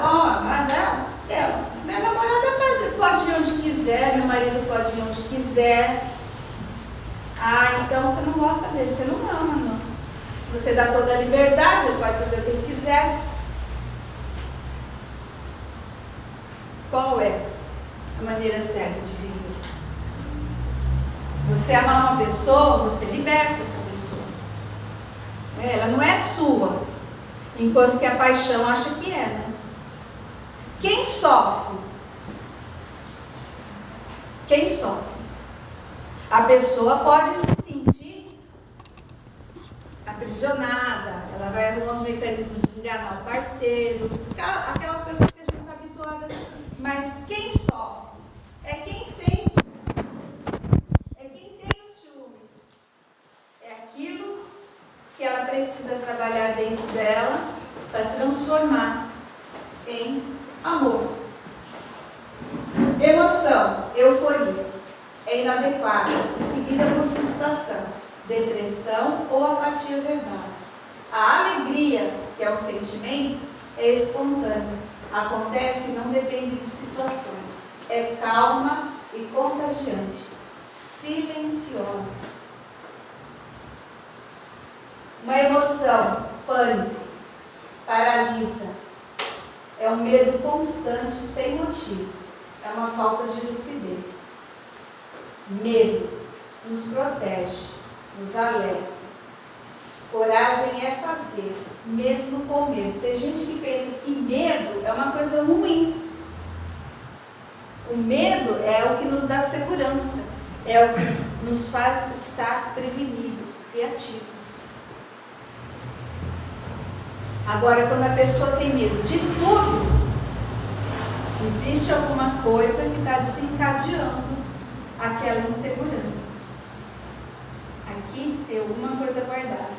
Speaker 1: Bom, mas minha namorada pode ir onde quiser, meu marido pode ir onde quiser. Então você não gosta dele, você não ama, não. Você dá toda a liberdade, ele pode fazer o que ele quiser. Qual é a maneira certa de viver? Você amar uma pessoa, você liberta essa pessoa. Ela não é sua, enquanto que a paixão acha que é, né? Quem sofre? Quem sofre? A pessoa pode se sentir aprisionada, ela vai arrumar os mecanismos de enganar o parceiro, aquelas coisas que a gente está habituada. Mas quem sofre é quem sente, é quem tem os ciúmes. É aquilo que ela precisa trabalhar dentro dela para transformar em amor. Emoção, euforia, é inadequada, seguida por frustração, depressão ou apatia verbal. A alegria, que é um sentimento, é espontânea, acontece e não depende de situações, é calma e contagiante, silenciosa. Uma emoção, pânico, paralisa, é um medo constante sem motivo, é uma falta de lucidez. Medo nos protege, nos alerta. Coragem é fazer, mesmo com medo. Tem gente que pensa que medo é uma coisa ruim. O medo é o que nos dá segurança, é o que nos faz estar prevenidos e ativos. Agora, quando a pessoa tem medo de tudo, existe alguma coisa que está desencadeando aquela insegurança. Aqui tem alguma coisa guardada.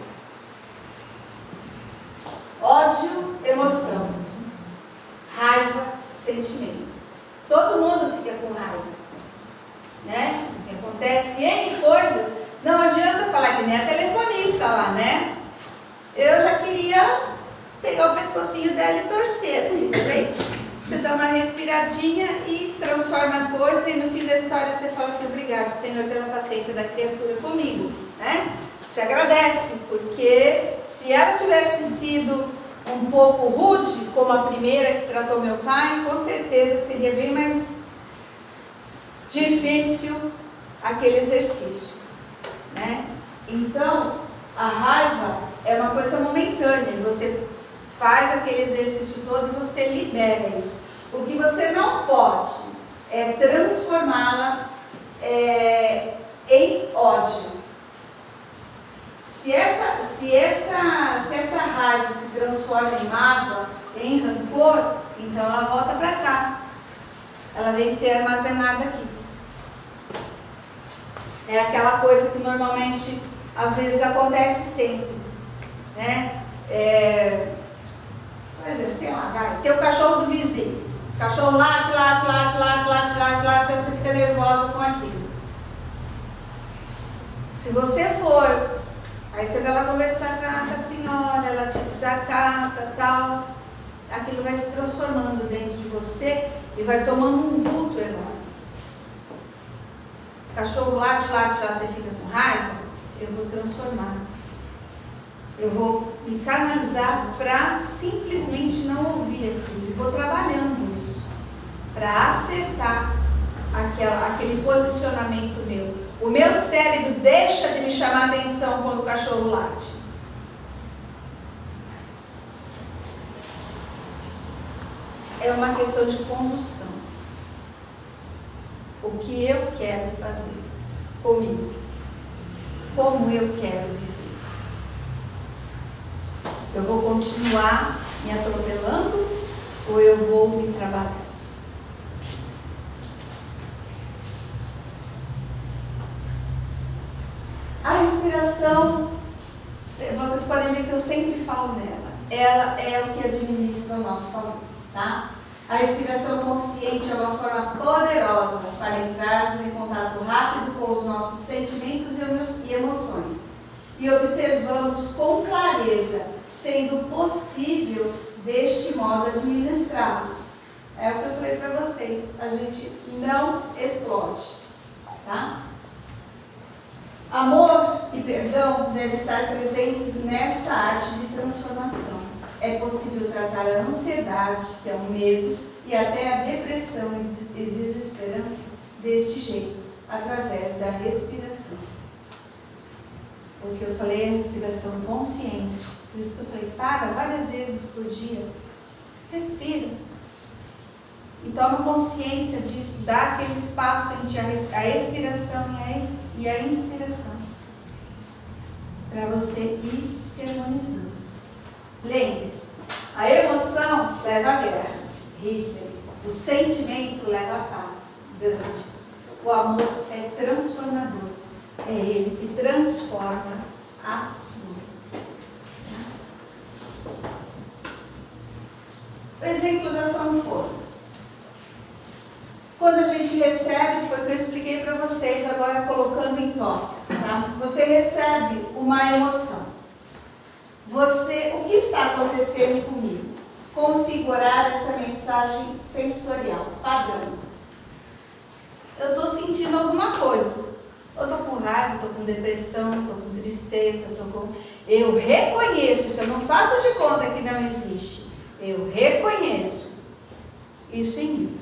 Speaker 1: Ódio, emoção. Raiva, sentimento. Todo mundo fica com raiva, né? Acontece N coisas. Não adianta falar que nem a telefonista lá, né? Eu já queria pegar o pescocinho dela e torcer assim, mas aí você dá uma respiradinha e transforma a coisa, e no fim da história você fala assim: obrigado, Senhor, pela paciência da criatura comigo, né? Você agradece, porque se ela tivesse sido um pouco rude, como a primeira que tratou meu pai, com certeza seria bem mais difícil aquele exercício, né? Então, a raiva é uma coisa momentânea, você faz aquele exercício todo e você libera isso. O que você não pode é transformá-la em ódio. Se essa raiva se transforma em mágoa, em rancor, então ela volta para cá. Ela vem ser armazenada aqui. É aquela coisa que normalmente, às vezes, acontece sempre, né? Por exemplo, sei lá, vai, tem o cachorro do vizinho. O cachorro late, você fica nervosa com aquilo. Se você for, aí você vai lá conversar com a senhora, ela te desacata, tal, aquilo vai se transformando dentro de você e vai tomando um vulto enorme. O cachorro late, você fica com raiva, eu vou transformar. Eu vou me canalizar para simplesmente não ouvir aquilo. E vou trabalhando isso para acertar aquele posicionamento meu. O meu cérebro deixa de me chamar atenção quando o cachorro late. É uma questão de condução. O que eu quero fazer comigo? Como eu quero viver? Eu vou continuar me atropelando ou eu vou me trabalhar? A respiração, vocês podem ver que eu sempre falo dela. Ela é o que administra o nosso favor, tá? A respiração consciente é uma forma poderosa para entrarmos em contato rápido com os nossos sentimentos e emoções. E observamos com clareza, sendo possível deste modo administrá-los. É o que eu falei para vocês, a gente não explode, tá? Amor e perdão devem estar presentes nesta arte de transformação. É possível tratar a ansiedade, que é o medo, e até a depressão e desesperança deste jeito, através da respiração. O que eu falei é a respiração consciente. Por isso que eu falei, para várias vezes por dia. Respira. E toma consciência disso. Dá aquele espaço entre a expiração e a inspiração. Para você ir se harmonizando. Lembre-se, a emoção leva à guerra. Hitler. O sentimento leva à paz. Gandhi. O amor é transformador. É ele que transforma a vida. exemplo da sanfona. Quando a gente recebe, foi o que eu expliquei para vocês, agora colocando em tópicos, tá? Você recebe uma emoção. O que está acontecendo comigo? Configurar essa mensagem sensorial, padrão. Eu estou sentindo alguma coisa. Eu estou com raiva, estou com depressão, estou com tristeza, Eu reconheço, isso eu não faço de conta que não existe. Eu reconheço isso em mim.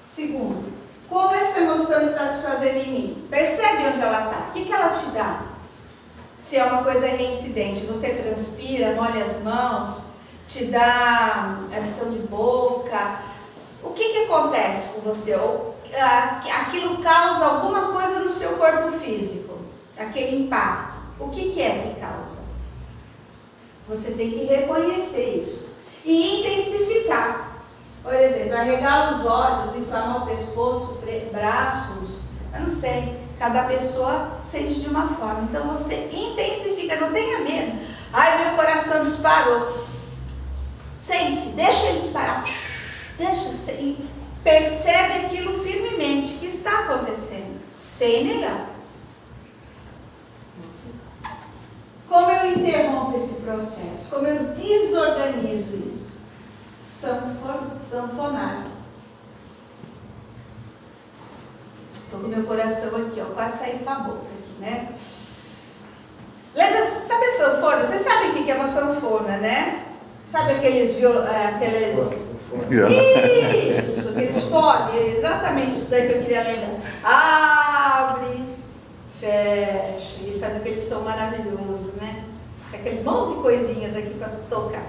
Speaker 1: Segundo, como essa emoção está se fazendo em mim? Percebe onde ela está? O que ela te dá? Se é uma coisa reincidente, você transpira, molha as mãos, te dá erupção de boca. O que acontece com você? Aquilo causa alguma coisa no seu corpo físico, aquele impacto. O que é que causa? Você tem que reconhecer isso e intensificar. Por exemplo, arregalar os olhos, inflamar o pescoço, braços, eu não sei. Cada pessoa sente de uma forma. Então você intensifica, não tenha medo. Ai, meu coração disparou. Sente, deixa ele disparar. Deixa, e percebe aquilo firmemente que está acontecendo, sem negar. Como eu interrompo esse processo? Como eu desorganizo isso? Sanfonar. Estou com meu coração aqui, ó, quase saindo para a boca aqui, né? Lembra, sabe a sanfona? Vocês sabem o que é uma sanfona, né? Sabe aqueles Isso, aqueles fones, exatamente isso daí que eu queria lembrar. Abre, fecha, e faz aquele som maravilhoso, né? Aqueles monte de coisinhas aqui para tocar.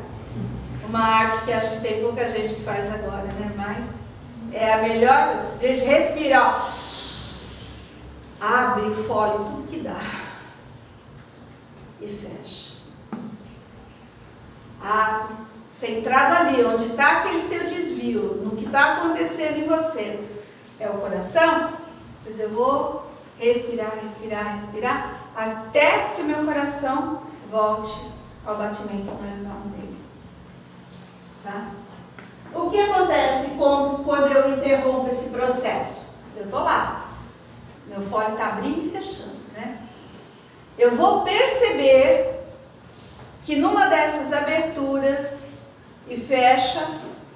Speaker 1: Uma arte que acho que tem pouca gente que faz agora, né? Mas é a melhor, respirar. Abre, folhe, tudo que dá. E fecha. Abre, centrado ali, onde está aquele seu desvio, no que está acontecendo em você. É o coração? Pois eu vou respirar, até que o meu coração volte ao batimento normal dele. Tá? O que acontece quando eu interrompo esse processo? Eu estou lá. Meu fole está abrindo e fechando, né? Eu vou perceber que numa dessas aberturas e fecha,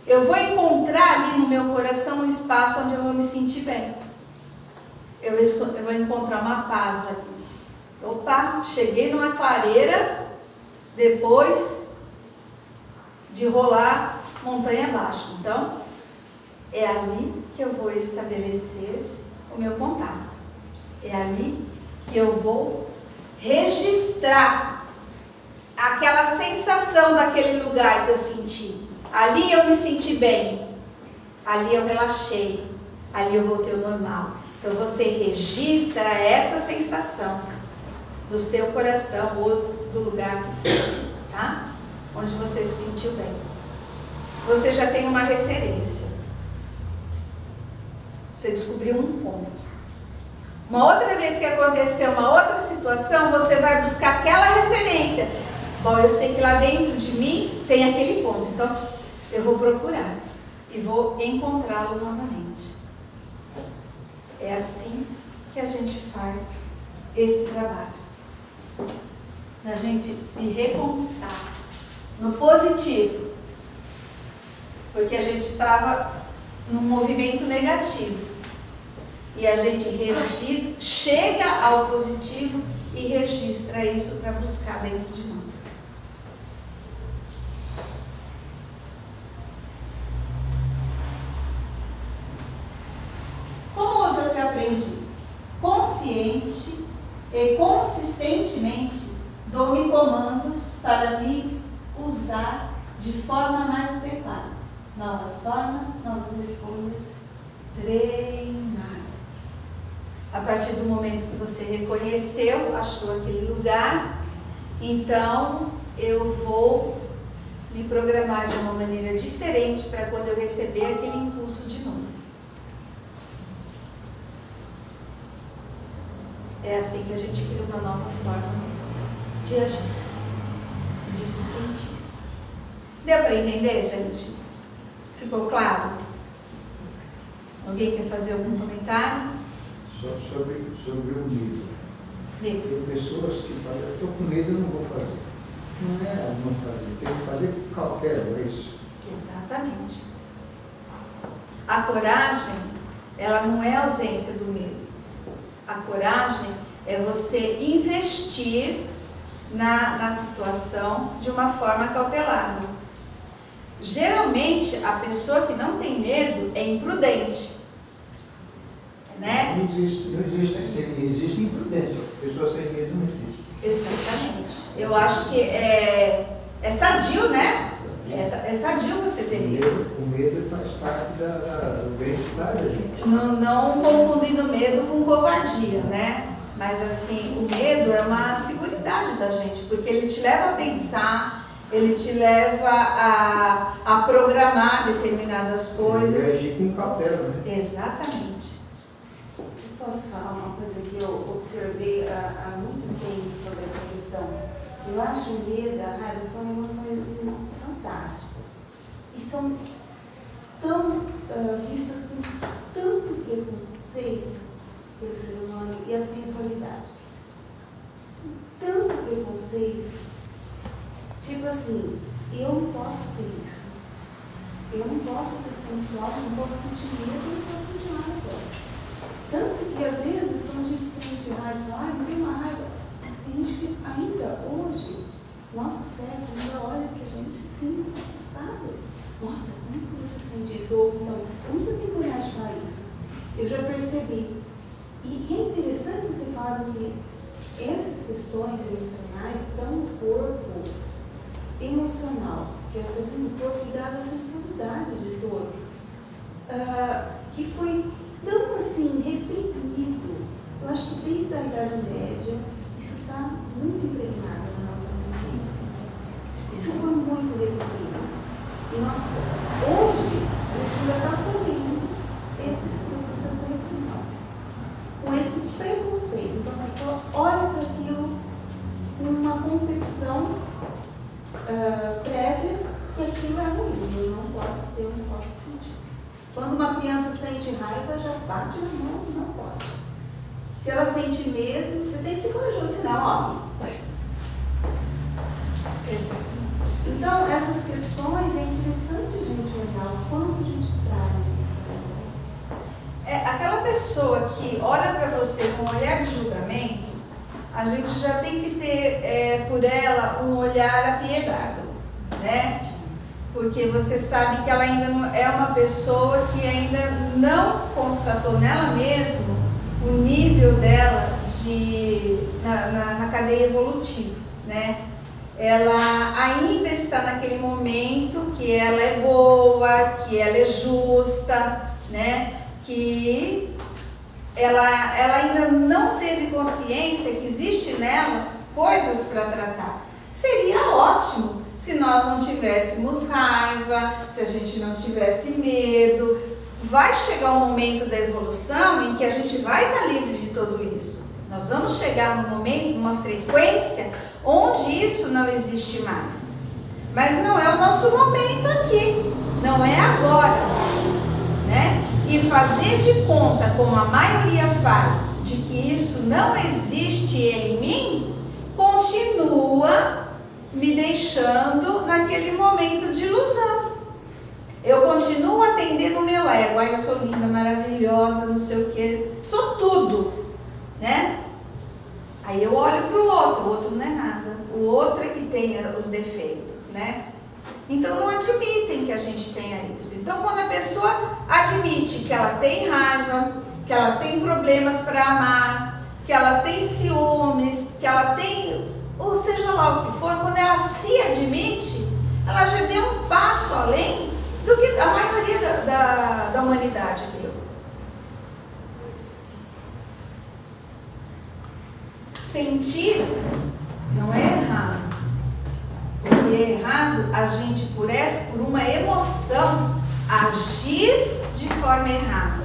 Speaker 1: eu vou encontrar ali no meu coração um espaço onde eu vou me sentir bem. Eu vou encontrar uma paz ali. Opa, cheguei numa clareira depois de rolar montanha abaixo. Então, é ali que eu vou estabelecer o meu contato. É ali que eu vou registrar aquela sensação daquele lugar que eu senti. Ali eu me senti bem. Ali eu relaxei. Ali eu voltei ao normal. Então você registra essa sensação do seu coração ou do lugar que for, tá? Onde você se sentiu bem. Você já tem uma referência. Você descobriu um ponto. Uma outra vez que aconteceu uma outra situação, você vai buscar aquela referência. Bom, eu sei que lá dentro de mim tem aquele ponto. Então, eu vou procurar e vou encontrá-lo novamente. É assim que a gente faz esse trabalho. Da gente se reconquistar no positivo. Porque a gente estava num movimento negativo. E a gente registra, chega ao positivo e registra isso para buscar dentro de nós. Como hoje eu aprendi? Consciente e consistentemente dou-me comandos para me usar de forma mais adequada. Novas formas, novas escolhas, treinar. A partir do momento que você reconheceu, achou aquele lugar, então eu vou me programar de uma maneira diferente para quando eu receber aquele impulso de novo. É assim que a gente cria uma nova forma de agir, de se sentir. Deu para entender, gente? Ficou claro? Alguém quer fazer algum comentário?
Speaker 2: Só sobre o medo.
Speaker 1: Medo.
Speaker 2: Tem pessoas que falam, eu estou com medo, eu não vou fazer. Não é não fazer, tem que fazer com cautela, é isso.
Speaker 1: Exatamente. A coragem, ela não é ausência do medo. A coragem é você investir na situação de uma forma cautelada. Geralmente, a pessoa que não tem medo é imprudente, né?
Speaker 2: Não existe imprudência. Pessoa sem medo não existe.
Speaker 1: Exatamente. Eu acho que é sadio, né? É sadio você ter medo.
Speaker 2: O medo faz parte do bem-estar da gente.
Speaker 1: Não confundindo medo com covardia, né? Mas assim, o medo é uma seguridade da gente, porque ele te leva a pensar, ele te leva a programar determinadas coisas.
Speaker 2: E agir com cautela, né?
Speaker 1: Exatamente.
Speaker 3: Eu posso falar uma coisa que eu observei há muito tempo sobre essa questão? Eu acho o medo e a raiva são emoções assim, fantásticas. E são tão vistas com tanto preconceito pelo ser humano e a sensualidade. Tanto preconceito. Tipo assim, eu não posso ter isso. Eu não posso ser sensual, não posso sentir medo, não posso sentir raiva. Tanto que às vezes, quando a gente sente raiva, não tem uma raiva. Tem gente que ainda hoje, nosso cérebro ainda olha que a gente assim, assustado. Nossa, como que você sente isso? Ou então, como você tem coragem de falar isso? Eu já percebi. E é interessante você ter falado que essas questões emocionais estão no corpo emocional, que é o segundo corpo ligado à sensualidade de todo, que foi tão assim reprimido. Eu acho que desde a Idade Média isso está muito impregnado na nossa consciência. Isso foi muito reprimido. E nós, hoje, a gente ainda está colhendo esses frutos dessa repressão, com esse preconceito. Então a pessoa olha para aquilo com uma concepção prévia que aquilo é ruim, eu não posso ter, eu não posso sentir. Quando uma criança sente raiva, já bate na mão, não pode. Se ela sente medo, você tem que ser corajoso, senão, ó. Então, essas questões, é interessante a gente olhar o quanto a gente traz isso.
Speaker 1: Aquela pessoa que olha para você com um olhar de julgamento, a gente já tem que ter por ela um olhar apiedado, né? Porque você sabe que ela ainda não, é uma pessoa que ainda não constatou nela mesma o nível dela na cadeia evolutiva, né? Ela ainda está naquele momento que ela é boa, que ela é justa, né? Que ela ainda não teve consciência que existe nela coisas para tratar. Seria ótimo se nós não tivéssemos raiva, se a gente não tivesse medo. Vai chegar um momento da evolução em que a gente vai estar livre de tudo isso. Nós vamos chegar num momento, numa frequência, onde isso não existe mais. Mas não é o nosso momento aqui, não é agora, né? E fazer de conta, como a maioria faz, de que isso não existe em mim, continua me deixando naquele momento de ilusão. Eu continuo atendendo o meu ego. Ai, eu sou linda, maravilhosa, não sei o que, sou tudo, né? Aí eu olho para o outro não é nada. O outro é que tem os defeitos, né? Então não admitem que a gente tenha isso. Então quando a pessoa admite que ela tem raiva, que ela tem problemas para amar, que ela tem ciúmes, que ela tem, ou seja lá o que for, quando ela se admite, ela já deu um passo além do que a maioria da humanidade deu. Sentir não é errado. Porque é errado a gente, por uma emoção, agir de forma errada.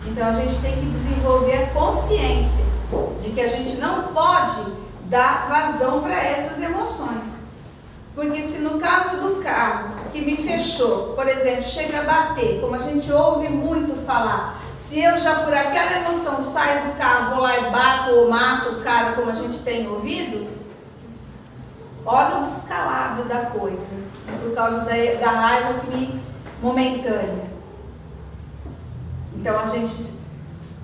Speaker 1: Então a gente tem que desenvolver a consciência de que a gente não pode dar vazão para essas emoções. Porque se no caso do carro que me fechou, por exemplo, chega a bater, como a gente ouve muito falar, se eu já por aquela emoção saio do carro, vou lá e bato ou mato o cara, como a gente tem ouvido, olha o descalabro da coisa, por causa da raiva momentânea. Então a gente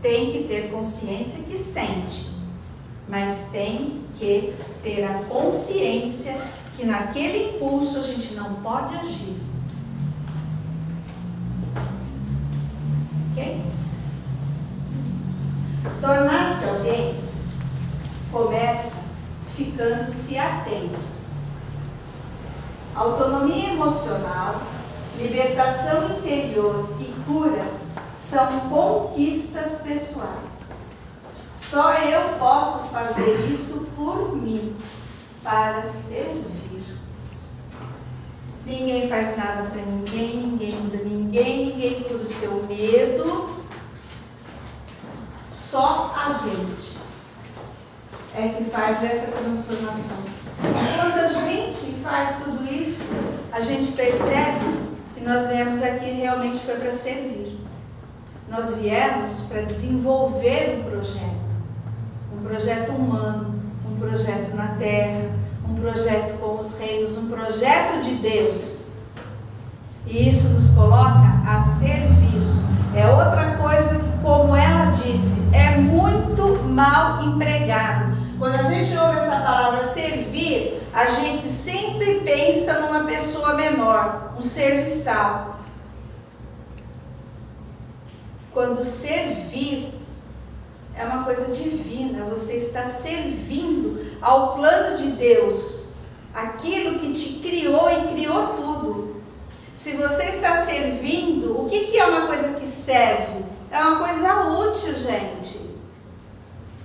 Speaker 1: tem que ter consciência que sente, mas tem que ter a consciência que naquele impulso a gente não pode agir. Ok? Tornar-se alguém começa ficando-se atento. Autonomia emocional, libertação interior e cura são conquistas pessoais. Só eu posso fazer isso por mim, para servir. Ninguém faz nada para ninguém, ninguém muda ninguém cura o seu medo. Só a gente é que faz essa transformação. Quando a gente faz tudo isso, a gente percebe que nós viemos aqui realmente foi para servir. Nós viemos para desenvolver um projeto humano, um projeto na terra, um projeto com os reinos, um projeto de Deus. E isso nos coloca a serviço. É outra coisa que, como ela disse, é muito mal empregado. Quando a gente ouve essa palavra servir, a gente sempre pensa numa pessoa menor, um serviçal. Quando servir é uma coisa divina, você está servindo ao plano de Deus, aquilo que te criou e criou tudo. Se você está servindo, o que é uma coisa que serve? É uma coisa útil, gente.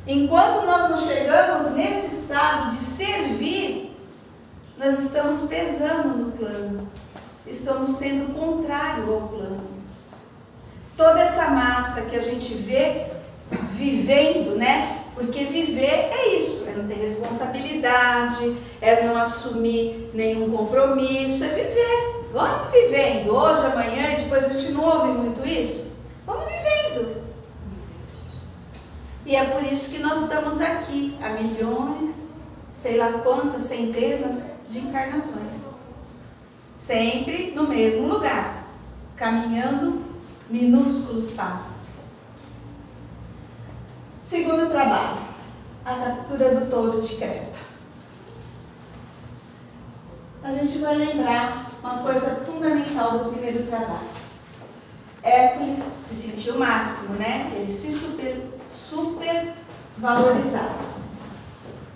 Speaker 1: Enquanto nós não chegamos nesse estado de servir, nós estamos pesando no plano, estamos sendo contrário ao plano. Toda essa massa que a gente vê vivendo, né? Porque viver é isso, é não ter responsabilidade, é não assumir nenhum compromisso, é viver. Vamos vivendo, hoje, amanhã, e depois a gente não ouve muito isso? Vamos vivendo. E é por isso que nós estamos aqui, há milhões, sei lá quantas, centenas de encarnações. Sempre no mesmo lugar, caminhando minúsculos passos. Segundo trabalho, a captura do touro de Creta. A gente vai lembrar uma coisa fundamental do primeiro trabalho. Hércules se sentiu o máximo, né? Ele se super valorizava.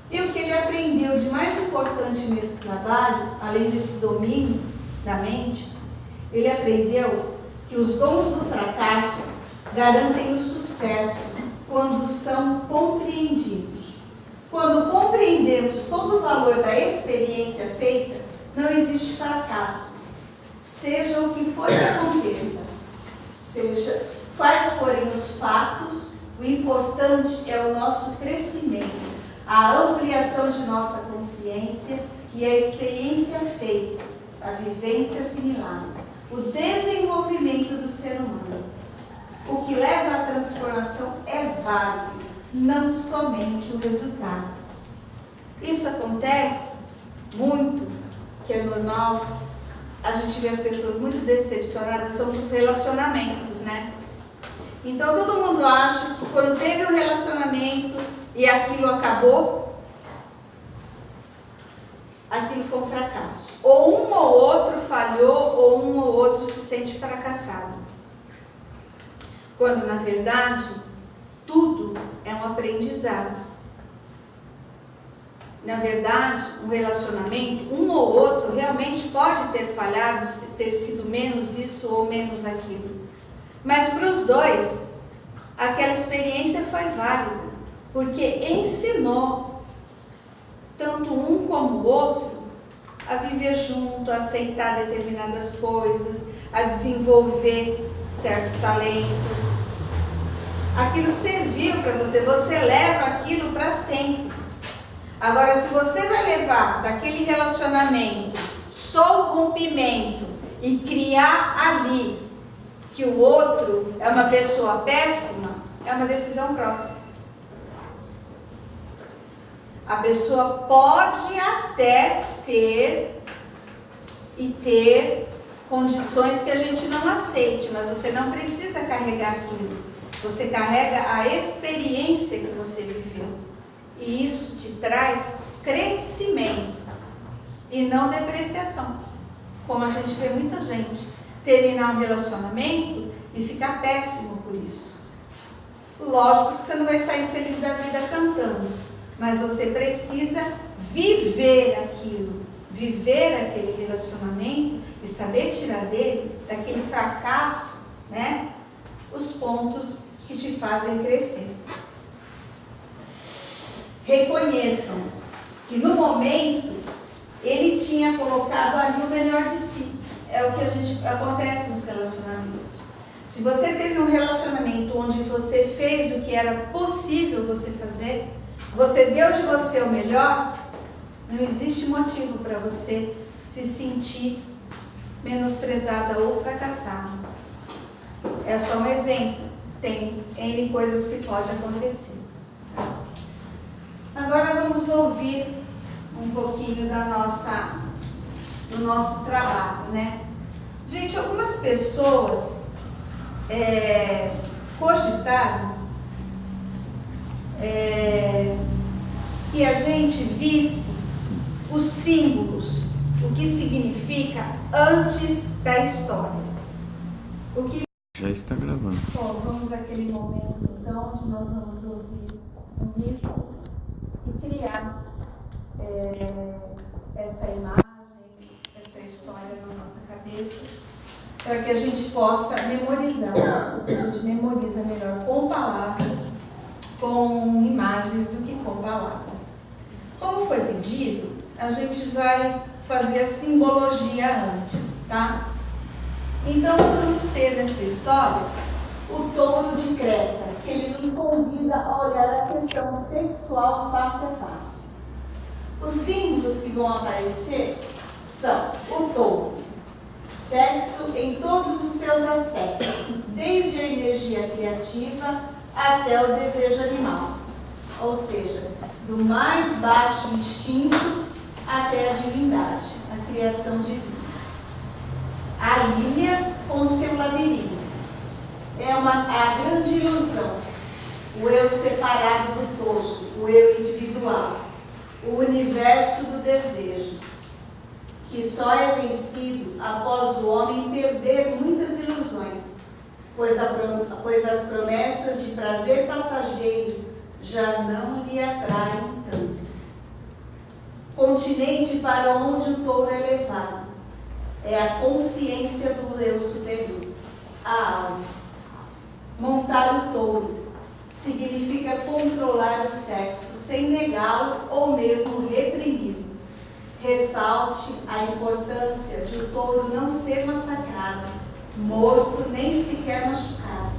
Speaker 1: E o que ele aprendeu de mais importante nesse trabalho, além desse domínio da mente, ele aprendeu que os dons do fracasso garantem os sucessos quando são compreendidos. Quando compreendemos todo o valor da experiência feita, não existe fracasso. Seja o que for que aconteça, seja quais forem os fatos, o importante é o nosso crescimento, a ampliação de nossa consciência e a experiência feita, a vivência assimilada, o desenvolvimento do ser humano. O que leva à transformação é válido, não somente o resultado. Isso acontece muito, que é normal, a gente vê as pessoas muito decepcionadas sobre os relacionamentos, né? Então todo mundo acha que quando teve um relacionamento e aquilo acabou, aquilo foi um fracasso. Ou um ou outro falhou, ou um ou outro se sente fracassado. Quando, na verdade, tudo é um aprendizado. Na verdade, um relacionamento, um ou outro, realmente pode ter falhado, ter sido menos isso ou menos aquilo. Mas para os dois, aquela experiência foi válida, porque ensinou tanto um como o outro a viver junto, a aceitar determinadas coisas, a desenvolver certos talentos. Aquilo serviu para você, você leva aquilo para sempre. Agora, se você vai levar daquele relacionamento só o rompimento e criar ali que o outro é uma pessoa péssima, é uma decisão própria. A pessoa pode até ser e ter condições que a gente não aceite, mas você não precisa carregar aquilo. Você carrega a experiência que você viveu. E isso te traz crescimento e não depreciação. Como a gente vê muita gente terminar um relacionamento e ficar péssimo por isso. Lógico que você não vai sair feliz da vida cantando, mas você precisa viver aquilo, viver aquele relacionamento e saber tirar dele, daquele fracasso, né, os pontos que te fazem crescer. Reconheçam que no momento ele tinha colocado ali o melhor de si. É o que acontece nos relacionamentos. Se você teve um relacionamento onde você fez o que era possível você fazer, você deu de você o melhor, não existe motivo para você se sentir menosprezada ou fracassada. É só um exemplo. Tem N coisas que podem acontecer. Agora vamos ouvir um pouquinho do nosso trabalho, né? Gente, algumas pessoas cogitaram que a gente visse os símbolos, o que significa antes da história. O que...
Speaker 4: Já está gravando.
Speaker 1: Bom, vamos àquele momento então onde nós vamos ouvir um mito e criar essa imagem, essa história na nossa cabeça, para que a gente possa memorizar. A gente memoriza melhor com palavras, com imagens do que com palavras. Como foi pedido, a gente vai fazer a simbologia antes, tá? Então nós vamos ter nessa história o touro de Creta, que ele nos convida a olhar a questão sexual face a face. Os símbolos que vão aparecer são o touro, sexo em todos os seus aspectos, desde a energia criativa até o desejo animal, ou seja, do mais baixo instinto até a divindade, a criação divina. A ilha com seu labirinto é a grande ilusão, o eu separado do tosco, o eu individual, o universo do desejo, que só é vencido após o homem perder muitas ilusões, pois as promessas de prazer passageiro já não lhe atraem tanto. Continente para onde o touro é levado é a consciência do eu superior, a alma. Montar o touro significa controlar o sexo sem negá-lo ou mesmo reprimi-lo. Ressalte a importância de o touro não ser massacrado, morto nem sequer machucado,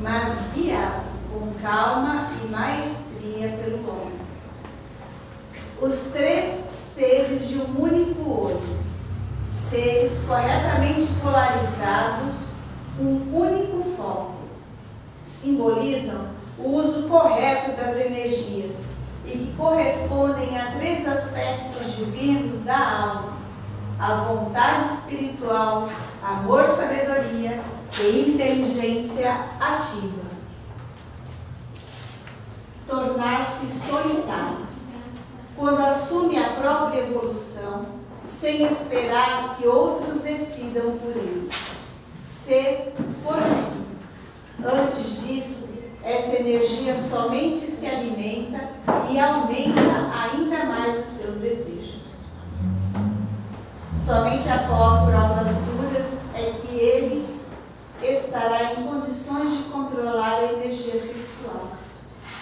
Speaker 1: mas guiado com calma e maestria pelo homem. Os três seres de um único olho, seres corretamente polarizados, um único foco, simbolizam o uso correto das energias e que correspondem a três aspectos divinos da alma: a vontade espiritual, amor, sabedoria e inteligência ativa. Tornar-se solitário, quando assume a própria evolução, sem esperar que outros decidam por ele. Ser por si. Antes disso, essa energia somente se alimenta e aumenta ainda mais os seus desejos. Somente após provas duras é que ele estará em condições de controlar a energia sexual,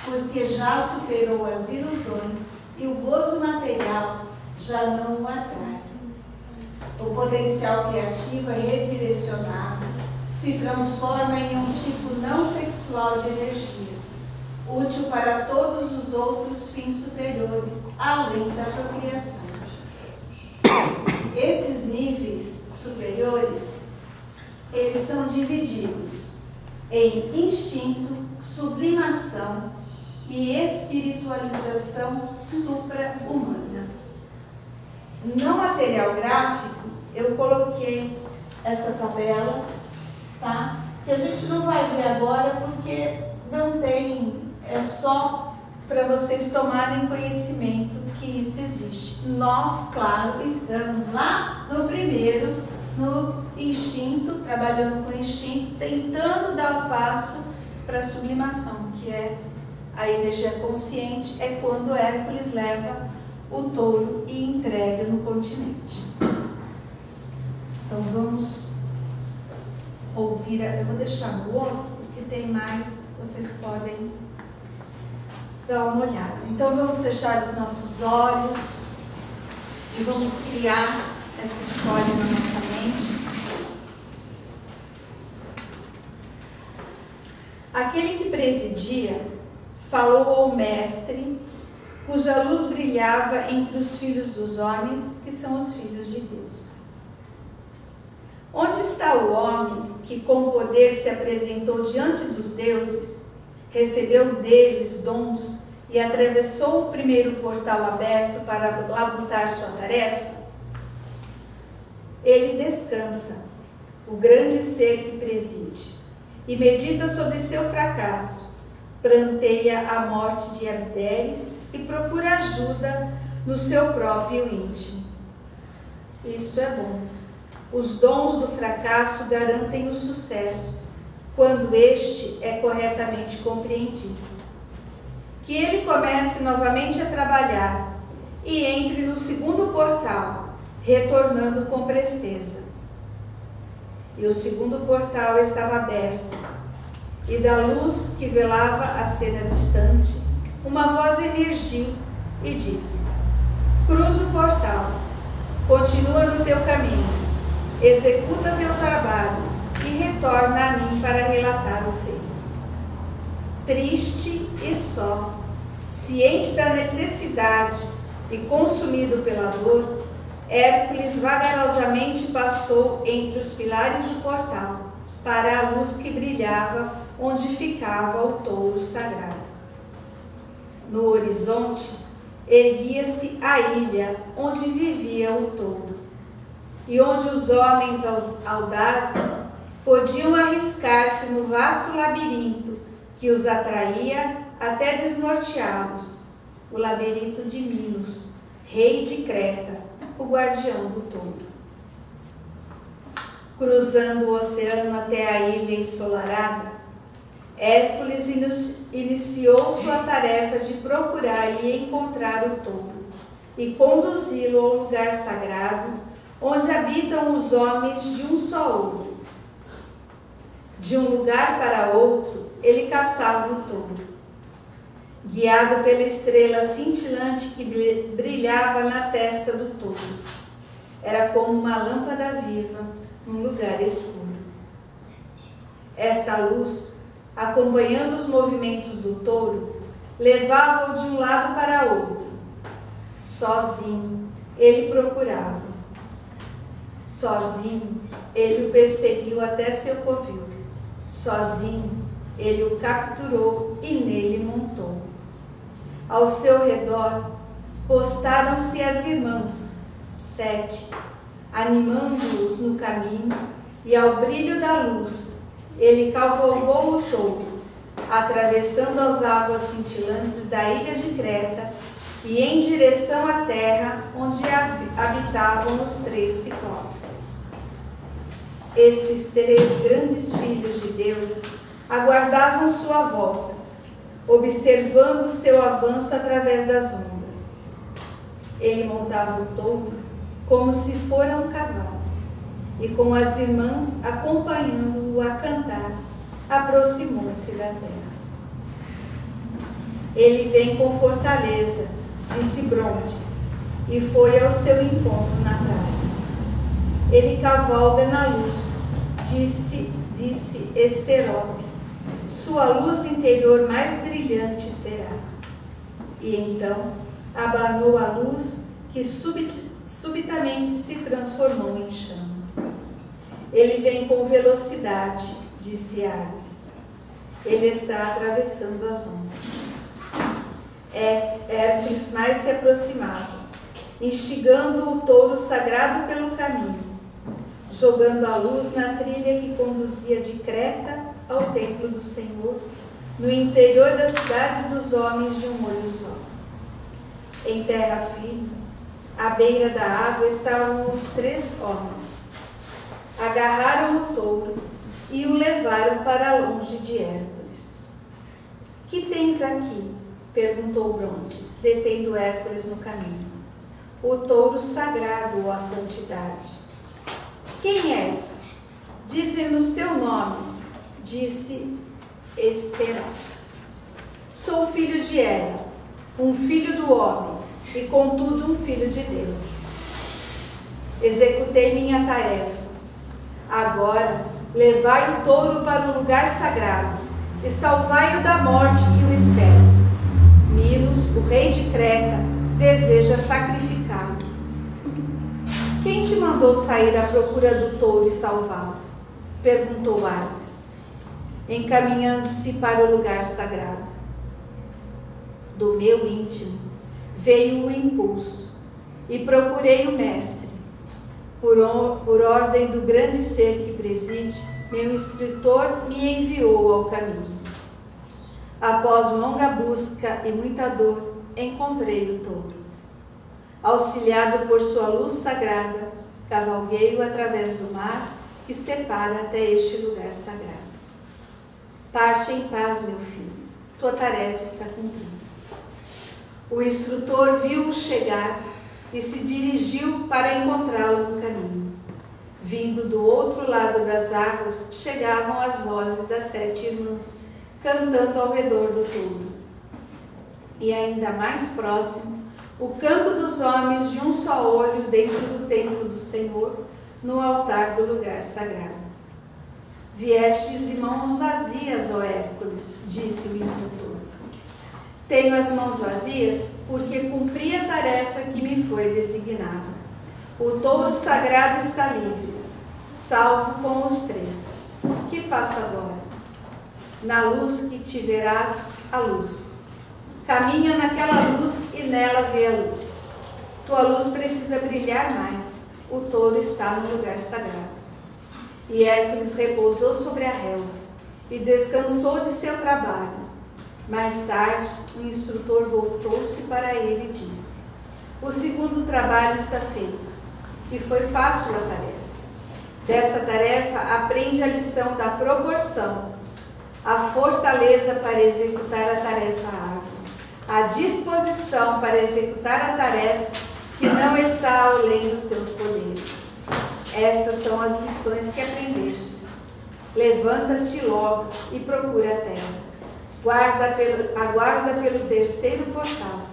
Speaker 1: porque já superou as ilusões e o gozo material já não o atrai. O potencial criativo é redirecionado, se transforma em um tipo não sexual de energia, útil para todos os outros fins superiores, além da procriação. Esses níveis superiores, eles são divididos em instinto, sublimação e espiritualização supra-humana. No material gráfico, eu coloquei essa tabela, tá? Que a gente não vai ver agora porque não tem, é só para vocês tomarem conhecimento que isso existe. Nós, claro, estamos lá no primeiro, no instinto, trabalhando com instinto, tentando dar o passo para a sublimação, que é a energia consciente, é quando Hércules leva o touro e entrega no continente. Então vamos ouvir, eu vou deixar no outro, porque tem mais, vocês podem dar uma olhada. Então vamos fechar os nossos olhos e vamos criar essa história na nossa mente. Aquele que presidia falou ao mestre, cuja luz brilhava entre os filhos dos homens, que são os filhos de Deus. Onde está o homem que com poder se apresentou diante dos deuses, recebeu deles dons e atravessou o primeiro portal aberto para labutar sua tarefa? Ele descansa, o grande ser que preside, e medita sobre seu fracasso, pranteia a morte de Abderes e procura ajuda no seu próprio íntimo. Isto é bom. Os dons do fracasso garantem o sucesso, quando este é corretamente compreendido. Que ele comece novamente a trabalhar e entre no segundo portal, retornando com presteza. E o segundo portal estava aberto, e da luz que velava a cena distante, uma voz emergiu e disse: cruza o portal, continua no teu caminho, executa teu trabalho e retorna a mim para relatar o feito. Triste e só, ciente da necessidade e consumido pela dor, Hércules vagarosamente passou entre os pilares do portal para a luz que brilhava onde ficava o touro sagrado. No horizonte, erguia-se a ilha onde vivia o touro, e onde os homens audazes podiam arriscar-se no vasto labirinto que os atraía até desnorteá-los, o labirinto de Minos, rei de Creta, o guardião do touro. Cruzando o oceano até a ilha ensolarada, Hércules iniciou sua tarefa de procurar e encontrar o touro e conduzi-lo ao lugar sagrado onde habitam os homens de um só olho. De um lugar para outro, ele caçava o touro. Guiado pela estrela cintilante que brilhava na testa do touro. Era como uma lâmpada viva num lugar escuro. Esta luz, acompanhando os movimentos do touro, levava-o de um lado para outro. Sozinho, ele procurava. Sozinho, ele o perseguiu até seu covil. Sozinho, ele o capturou e nele montou. Ao seu redor, postaram-se as irmãs, 7, animando-os no caminho, e ao brilho da luz, ele cavalgou o touro, atravessando as águas cintilantes da ilha de Creta e em direção à terra onde habitavam os 3 ciclopes. Estes 3 grandes filhos de Deus aguardavam sua volta, observando seu avanço através das ondas. Ele montava o touro como se fora um cavalo, e com as irmãs acompanhando-o a cantar, aproximou-se da terra. Ele vem com fortaleza, disse Brontes, e foi ao seu encontro na praia. Ele cavalga na luz, disse Esterope, sua luz interior mais brilhante brilhante será. E então abanou a luz que subitamente se transformou em chama. Ele vem com velocidade, disse Hermes. Ele está atravessando as ondas. Hércules mais se aproximava, instigando o touro sagrado pelo caminho, jogando a luz na trilha que conduzia de Creta ao templo do Senhor, no interior da cidade dos homens de um olho só. Em terra firme, à beira da água, estavam os 3 homens. Agarraram o touro e o levaram para longe de Hércules. Que tens aqui? Perguntou Brontes, detendo Hércules no caminho. O touro sagrado, ó santidade. Quem és? Dize-nos teu nome, disse Esterá. Sou filho de Hera, um filho do homem, e contudo um filho de Deus. Executei minha tarefa. Agora, levai o touro para o lugar sagrado e salvai-o da morte que o espera. Minos, o rei de Creta, deseja sacrificá-lo. Quem te mandou sair à procura do touro e salvá-lo? Perguntou Hermes, encaminhando-se para o lugar sagrado. Do meu íntimo veio o impulso e procurei o mestre. Por ordem do grande ser que preside, meu instrutor me enviou ao caminho. Após longa busca e muita dor, encontrei o touro. Auxiliado por sua luz sagrada, cavalguei-o através do mar que separa até este lugar sagrado. Parte em paz, meu filho, tua tarefa está cumprida. O instrutor viu-o chegar e se dirigiu para encontrá-lo no caminho. Vindo do outro lado das águas, chegavam as vozes das 7 irmãs, cantando ao redor do touro. E ainda mais próximo, o canto dos homens de um só olho dentro do templo do Senhor, no altar do lugar sagrado. Viestes de mãos vazias, ó Hércules, disse o instrutor. Tenho as mãos vazias porque cumpri a tarefa que me foi designada. O touro sagrado está livre, salvo com os 3. Que faço agora? Na luz que te verás a luz. Caminha naquela luz e nela vê a luz. Tua luz precisa brilhar mais. O touro está no lugar sagrado. E Hércules repousou sobre a relva e descansou de seu trabalho. Mais tarde, o instrutor voltou-se para ele e disse: o segundo trabalho está feito, e foi fácil a tarefa. Desta tarefa, aprende a lição da proporção, a fortaleza para executar a tarefa árdua, a disposição para executar a tarefa que não está além dos teus poderes. Estas são as lições que aprendestes. Levanta-te logo e procura a terra. Aguarda pelo terceiro portal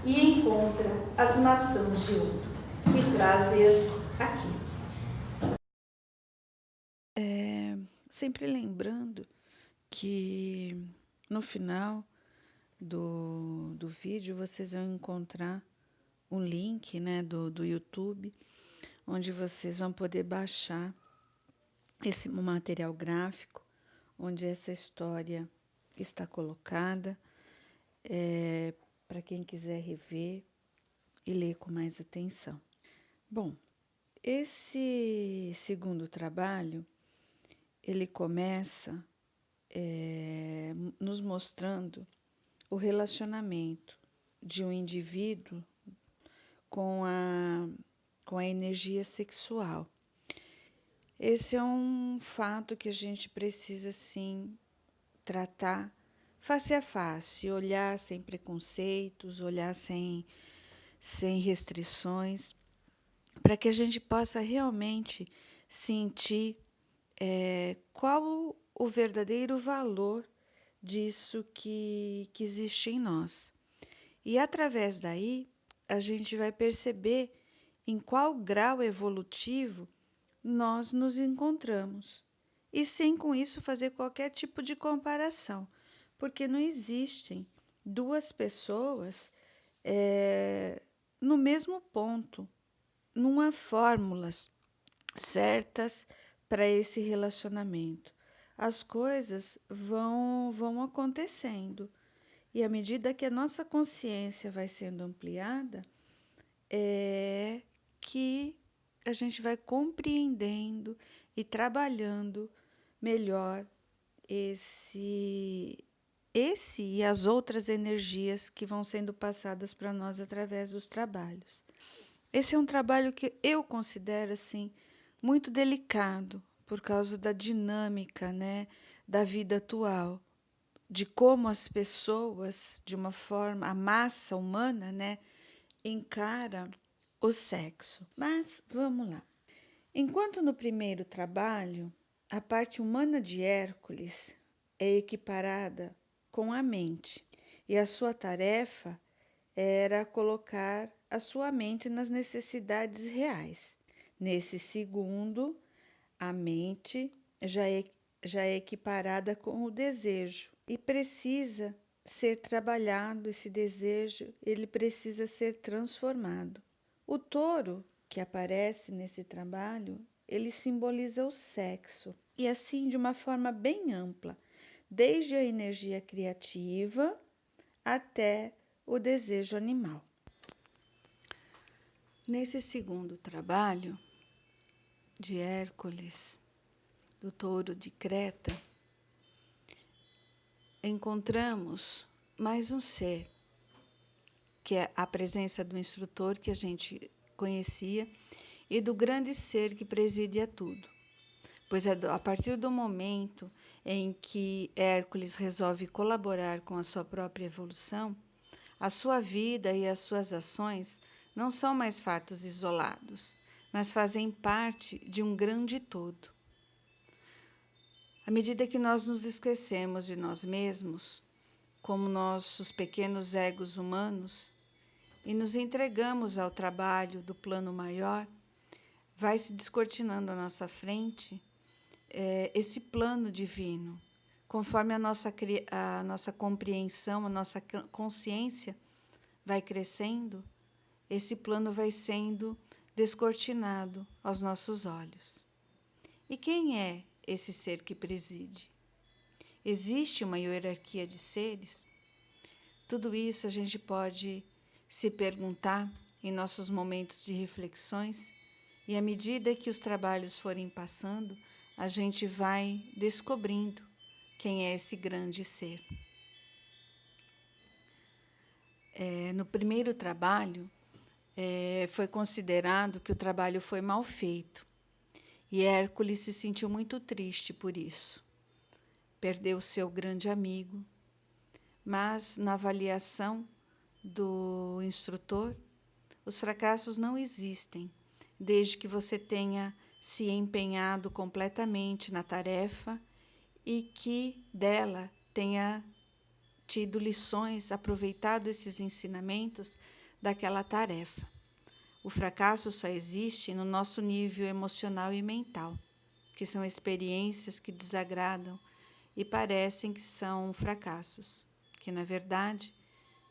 Speaker 1: e encontra as maçãs de ouro e traze-as aqui.
Speaker 4: Sempre lembrando que no final do vídeo vocês vão encontrar um link, né, do YouTube, onde vocês vão poder baixar esse material gráfico, onde essa história está colocada, para quem quiser rever e ler com mais atenção. Bom, esse segundo trabalho, ele começa nos mostrando o relacionamento de um indivíduo com a energia sexual. Esse é um fato que a gente precisa, sim, tratar face a face, olhar sem preconceitos, olhar sem restrições, para que a gente possa realmente sentir qual o verdadeiro valor disso que existe em nós. E através daí, a gente vai perceber em qual grau evolutivo nós nos encontramos. E sem com isso fazer qualquer tipo de comparação, porque não existem duas pessoas no mesmo ponto. Não há fórmulas certas para esse relacionamento. As coisas vão acontecendo. E à medida que a nossa consciência vai sendo ampliada, é que a gente vai compreendendo e trabalhando melhor esse e as outras energias que vão sendo passadas para nós através dos trabalhos. Esse é um trabalho que eu considero assim muito delicado por causa da dinâmica, né, da vida atual, de como as pessoas, de uma forma, a massa humana, né, encara o sexo. Mas vamos lá. Enquanto no primeiro trabalho, a parte humana de Hércules é equiparada com a mente, e a sua tarefa era colocar a sua mente nas necessidades reais. Nesse segundo, a mente já é equiparada com o desejo e precisa ser trabalhado. Esse desejo, ele precisa ser transformado. O touro que aparece nesse trabalho, ele simboliza o sexo, e assim de uma forma bem ampla, desde a energia criativa até o desejo animal. Nesse segundo trabalho de Hércules, do touro de Creta, encontramos mais um ser, que é a presença do instrutor que a gente conhecia e do grande ser que preside a tudo. Pois é a partir do momento em que Hércules resolve colaborar com a sua própria evolução, a sua vida e as suas ações não são mais fatos isolados, mas fazem parte de um grande todo. À medida que nós nos esquecemos de nós mesmos, como nossos pequenos egos humanos, e nos entregamos ao trabalho do plano maior, vai se descortinando à nossa frente esse plano divino. Conforme a nossa compreensão, a nossa consciência vai crescendo, esse plano vai sendo descortinado aos nossos olhos. E quem é esse ser que preside? Existe uma hierarquia de seres? Tudo isso a gente pode se perguntar em nossos momentos de reflexões, e à medida que os trabalhos forem passando, a gente vai descobrindo quem é esse grande ser. No primeiro trabalho, foi considerado que o trabalho foi mal feito, e Hércules se sentiu muito triste por isso. Perdeu seu grande amigo, mas na avaliação do instrutor, os fracassos não existem, desde que você tenha se empenhado completamente na tarefa e que dela tenha tido lições, aproveitado esses ensinamentos daquela tarefa. O fracasso só existe no nosso nível emocional e mental, que são experiências que desagradam e parecem que são fracassos, que na verdade,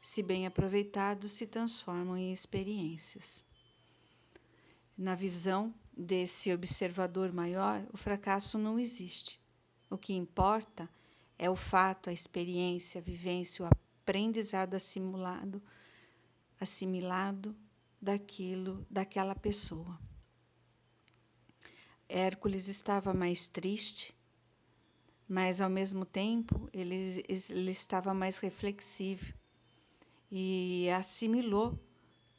Speaker 4: se bem aproveitados, se transformam em experiências. Na visão desse observador maior, o fracasso não existe. O que importa é o fato, a experiência, a vivência, o aprendizado assimilado daquela pessoa. Hércules estava mais triste, mas ao mesmo tempo ele estava mais reflexivo e assimilou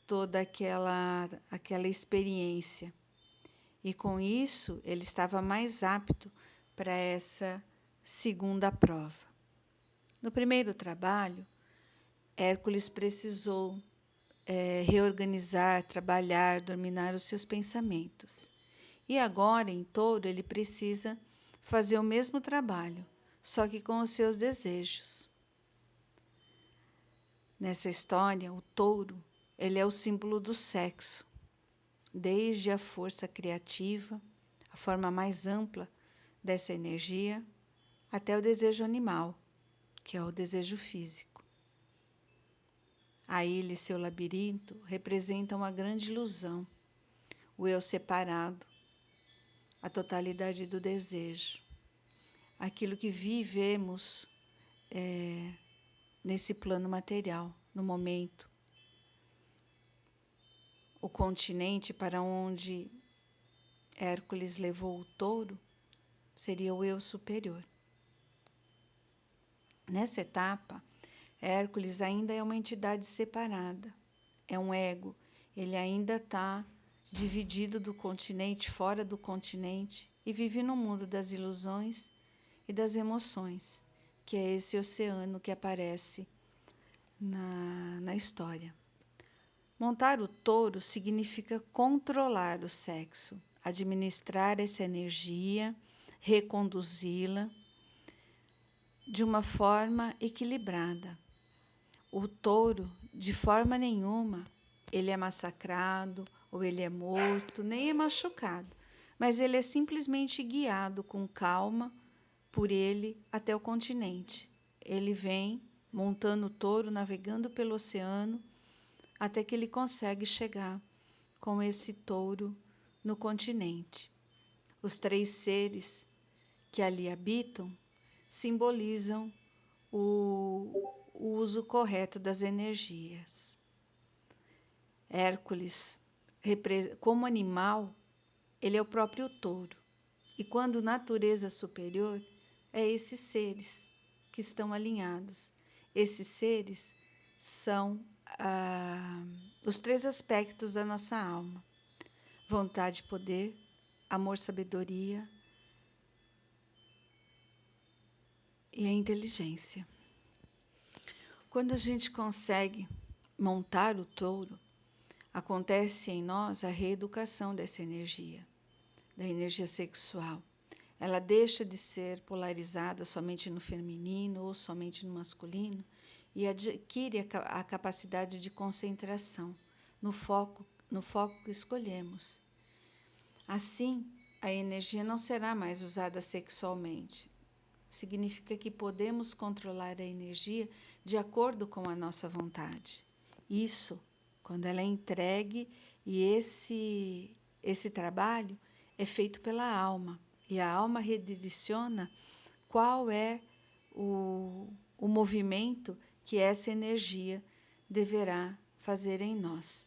Speaker 4: toda aquela experiência. E com isso ele estava mais apto para essa segunda prova. No primeiro trabalho, Hércules precisou reorganizar, trabalhar, dominar os seus pensamentos. E agora, em Touro, ele precisa fazer o mesmo trabalho, só que com os seus desejos. Nessa história, o touro, ele é o símbolo do sexo, desde a força criativa, a forma mais ampla dessa energia, até o desejo animal, que é o desejo físico. A ilha e seu labirinto representam uma grande ilusão, o eu separado, a totalidade do desejo, aquilo que vivemos nesse plano material, no momento. O continente para onde Hércules levou o touro seria o eu superior. Nessa etapa, Hércules ainda é uma entidade separada, é um ego, ele ainda está dividido do continente, fora do continente, e vive no mundo das ilusões e das emoções, que é esse oceano que aparece na história. Montar o touro significa controlar o sexo, administrar essa energia, reconduzi-la de uma forma equilibrada. O touro, de forma nenhuma, ele é massacrado ou ele é morto, nem é machucado, mas ele é simplesmente guiado com calma por ele até o continente. Ele vem montando o touro, navegando pelo oceano, até que ele consegue chegar com esse touro no continente. Os 3 seres que ali habitam simbolizam o uso correto das energias. Hércules, como animal, ele é o próprio touro. E quando natureza superior, é esses seres que estão alinhados. Esses seres são os 3 aspectos da nossa alma: vontade, poder, amor, sabedoria e a inteligência. Quando a gente consegue montar o touro, acontece em nós a reeducação dessa energia, da energia sexual. Ela deixa de ser polarizada somente no feminino ou somente no masculino e adquire a capacidade de concentração no foco que escolhemos. Assim, a energia não será mais usada sexualmente. Significa que podemos controlar a energia de acordo com a nossa vontade. Isso, quando ela é entregue, e esse trabalho é feito pela alma. E a alma redireciona qual é o movimento que essa energia deverá fazer em nós.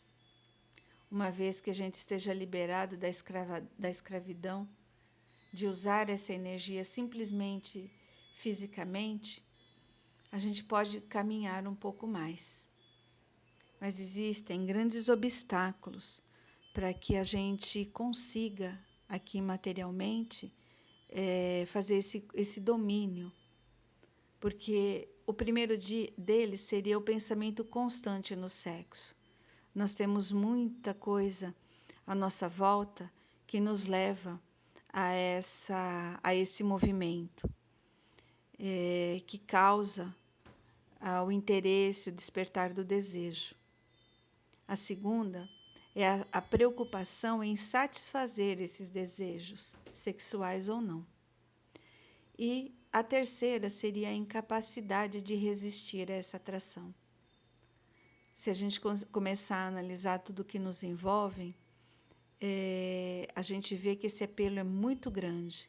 Speaker 4: Uma vez que a gente esteja liberado da escravidão, de usar essa energia simplesmente fisicamente, a gente pode caminhar um pouco mais. Mas existem grandes obstáculos para que a gente consiga, aqui materialmente, fazer esse domínio. Porque o primeiro deles seria o pensamento constante no sexo. Nós temos muita coisa à nossa volta que nos leva a esse movimento, que causa o interesse, o despertar do desejo. A segunda é a preocupação em satisfazer esses desejos, sexuais ou não. E a terceira seria a incapacidade de resistir a essa atração. Se a gente começar a analisar tudo que nos envolve, a gente vê que esse apelo é muito grande,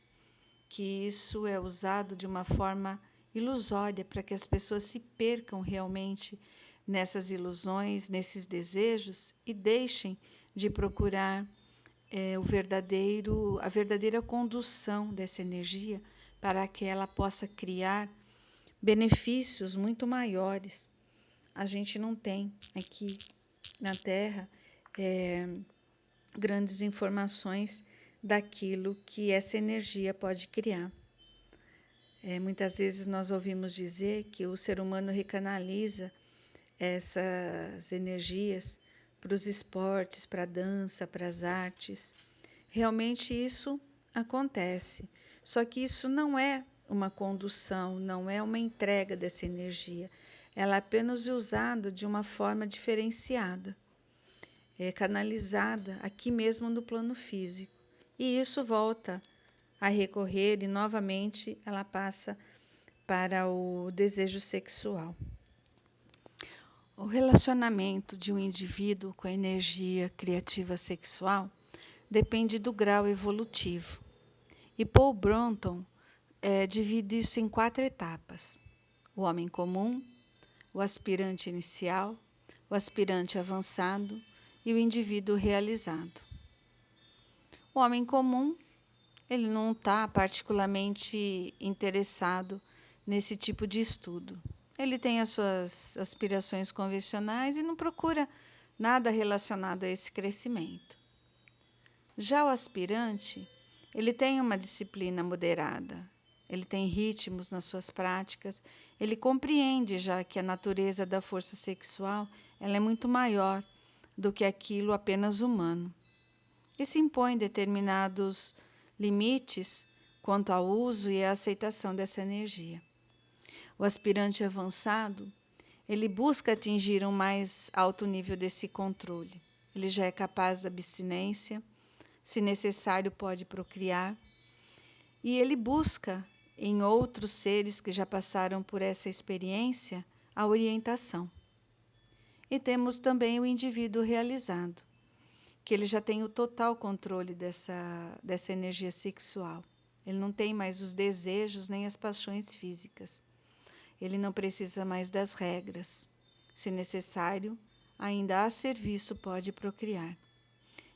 Speaker 4: que isso é usado de uma forma ilusória para que as pessoas se percam realmente nessas ilusões, nesses desejos e deixem de procurar a verdadeira condução dessa energia para que ela possa criar benefícios muito maiores. A gente não tem aqui na Terra grandes informações daquilo que essa energia pode criar. Muitas vezes nós ouvimos dizer que o ser humano recanaliza essas energias para os esportes, para a dança, para as artes. Realmente isso acontece, só que isso não é uma condução, não é uma entrega dessa energia. Ela é apenas usada de uma forma diferenciada, canalizada aqui mesmo no plano físico. E isso volta a recorrer e novamente ela passa para o desejo sexual. O relacionamento de um indivíduo com a energia criativa sexual depende do grau evolutivo. E Paul Brunton divide isso em 4 etapas: o homem comum, o aspirante inicial, o aspirante avançado e o indivíduo realizado. O homem comum, ele não está particularmente interessado nesse tipo de estudo. Ele tem as suas aspirações convencionais e não procura nada relacionado a esse crescimento. Já o aspirante, ele tem uma disciplina moderada, ele tem ritmos nas suas práticas, ele compreende já que a natureza da força sexual ela é muito maior do que aquilo apenas humano. E se impõe determinados limites quanto ao uso e à aceitação dessa energia. O aspirante avançado, ele busca atingir um mais alto nível desse controle. Ele já é capaz da abstinência, se necessário pode procriar, e ele busca em outros seres que já passaram por essa experiência a orientação. E temos também o indivíduo realizado, que ele já tem o total controle dessa energia sexual. Ele não tem mais os desejos nem as paixões físicas. Ele não precisa mais das regras. Se necessário, ainda a serviço pode procriar.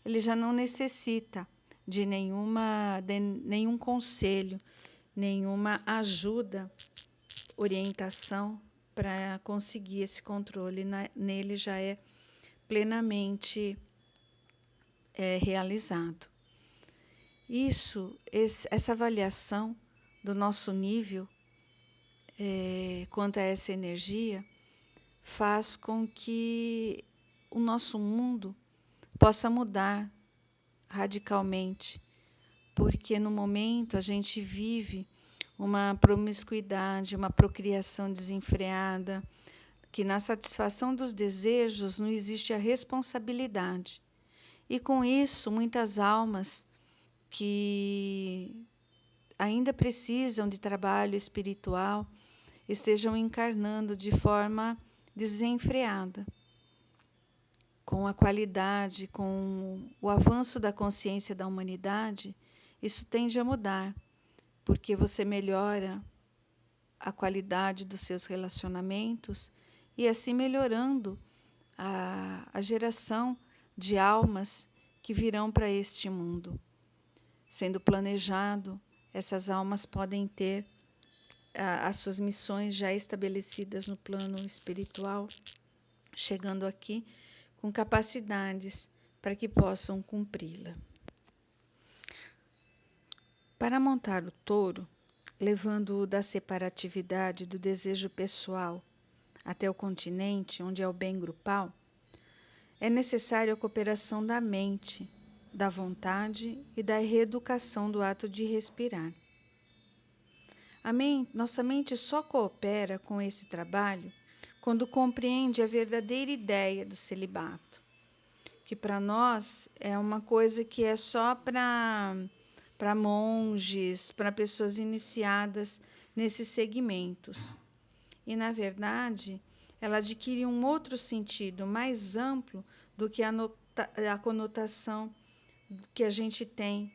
Speaker 4: Ele já não necessita de nenhum conselho, nenhuma ajuda, orientação para conseguir esse controle. Nele já é plenamente realizado. Essa avaliação do nosso nível quanto a essa energia faz com que o nosso mundo possa mudar radicalmente, porque no momento a gente vive uma promiscuidade, uma procriação desenfreada, que na satisfação dos desejos não existe a responsabilidade. E com isso, muitas almas que ainda precisam de trabalho espiritual estejam encarnando de forma desenfreada. Com a qualidade, com o avanço da consciência da humanidade, isso tende a mudar, porque você melhora a qualidade dos seus relacionamentos e assim melhorando a geração de almas que virão para este mundo. Sendo planejado, essas almas podem ter as suas missões já estabelecidas no plano espiritual, chegando aqui com capacidades para que possam cumpri-la. Para montar o touro, levando-o da separatividade do desejo pessoal até o continente, onde é o bem grupal, é necessária a cooperação da mente, da vontade e da reeducação do ato de respirar. Nossa mente só coopera com esse trabalho quando compreende a verdadeira ideia do celibato, que para nós é uma coisa que é só para monges, para pessoas iniciadas nesses segmentos. E, na verdade, ela adquire um outro sentido mais amplo do que a conotação que a gente tem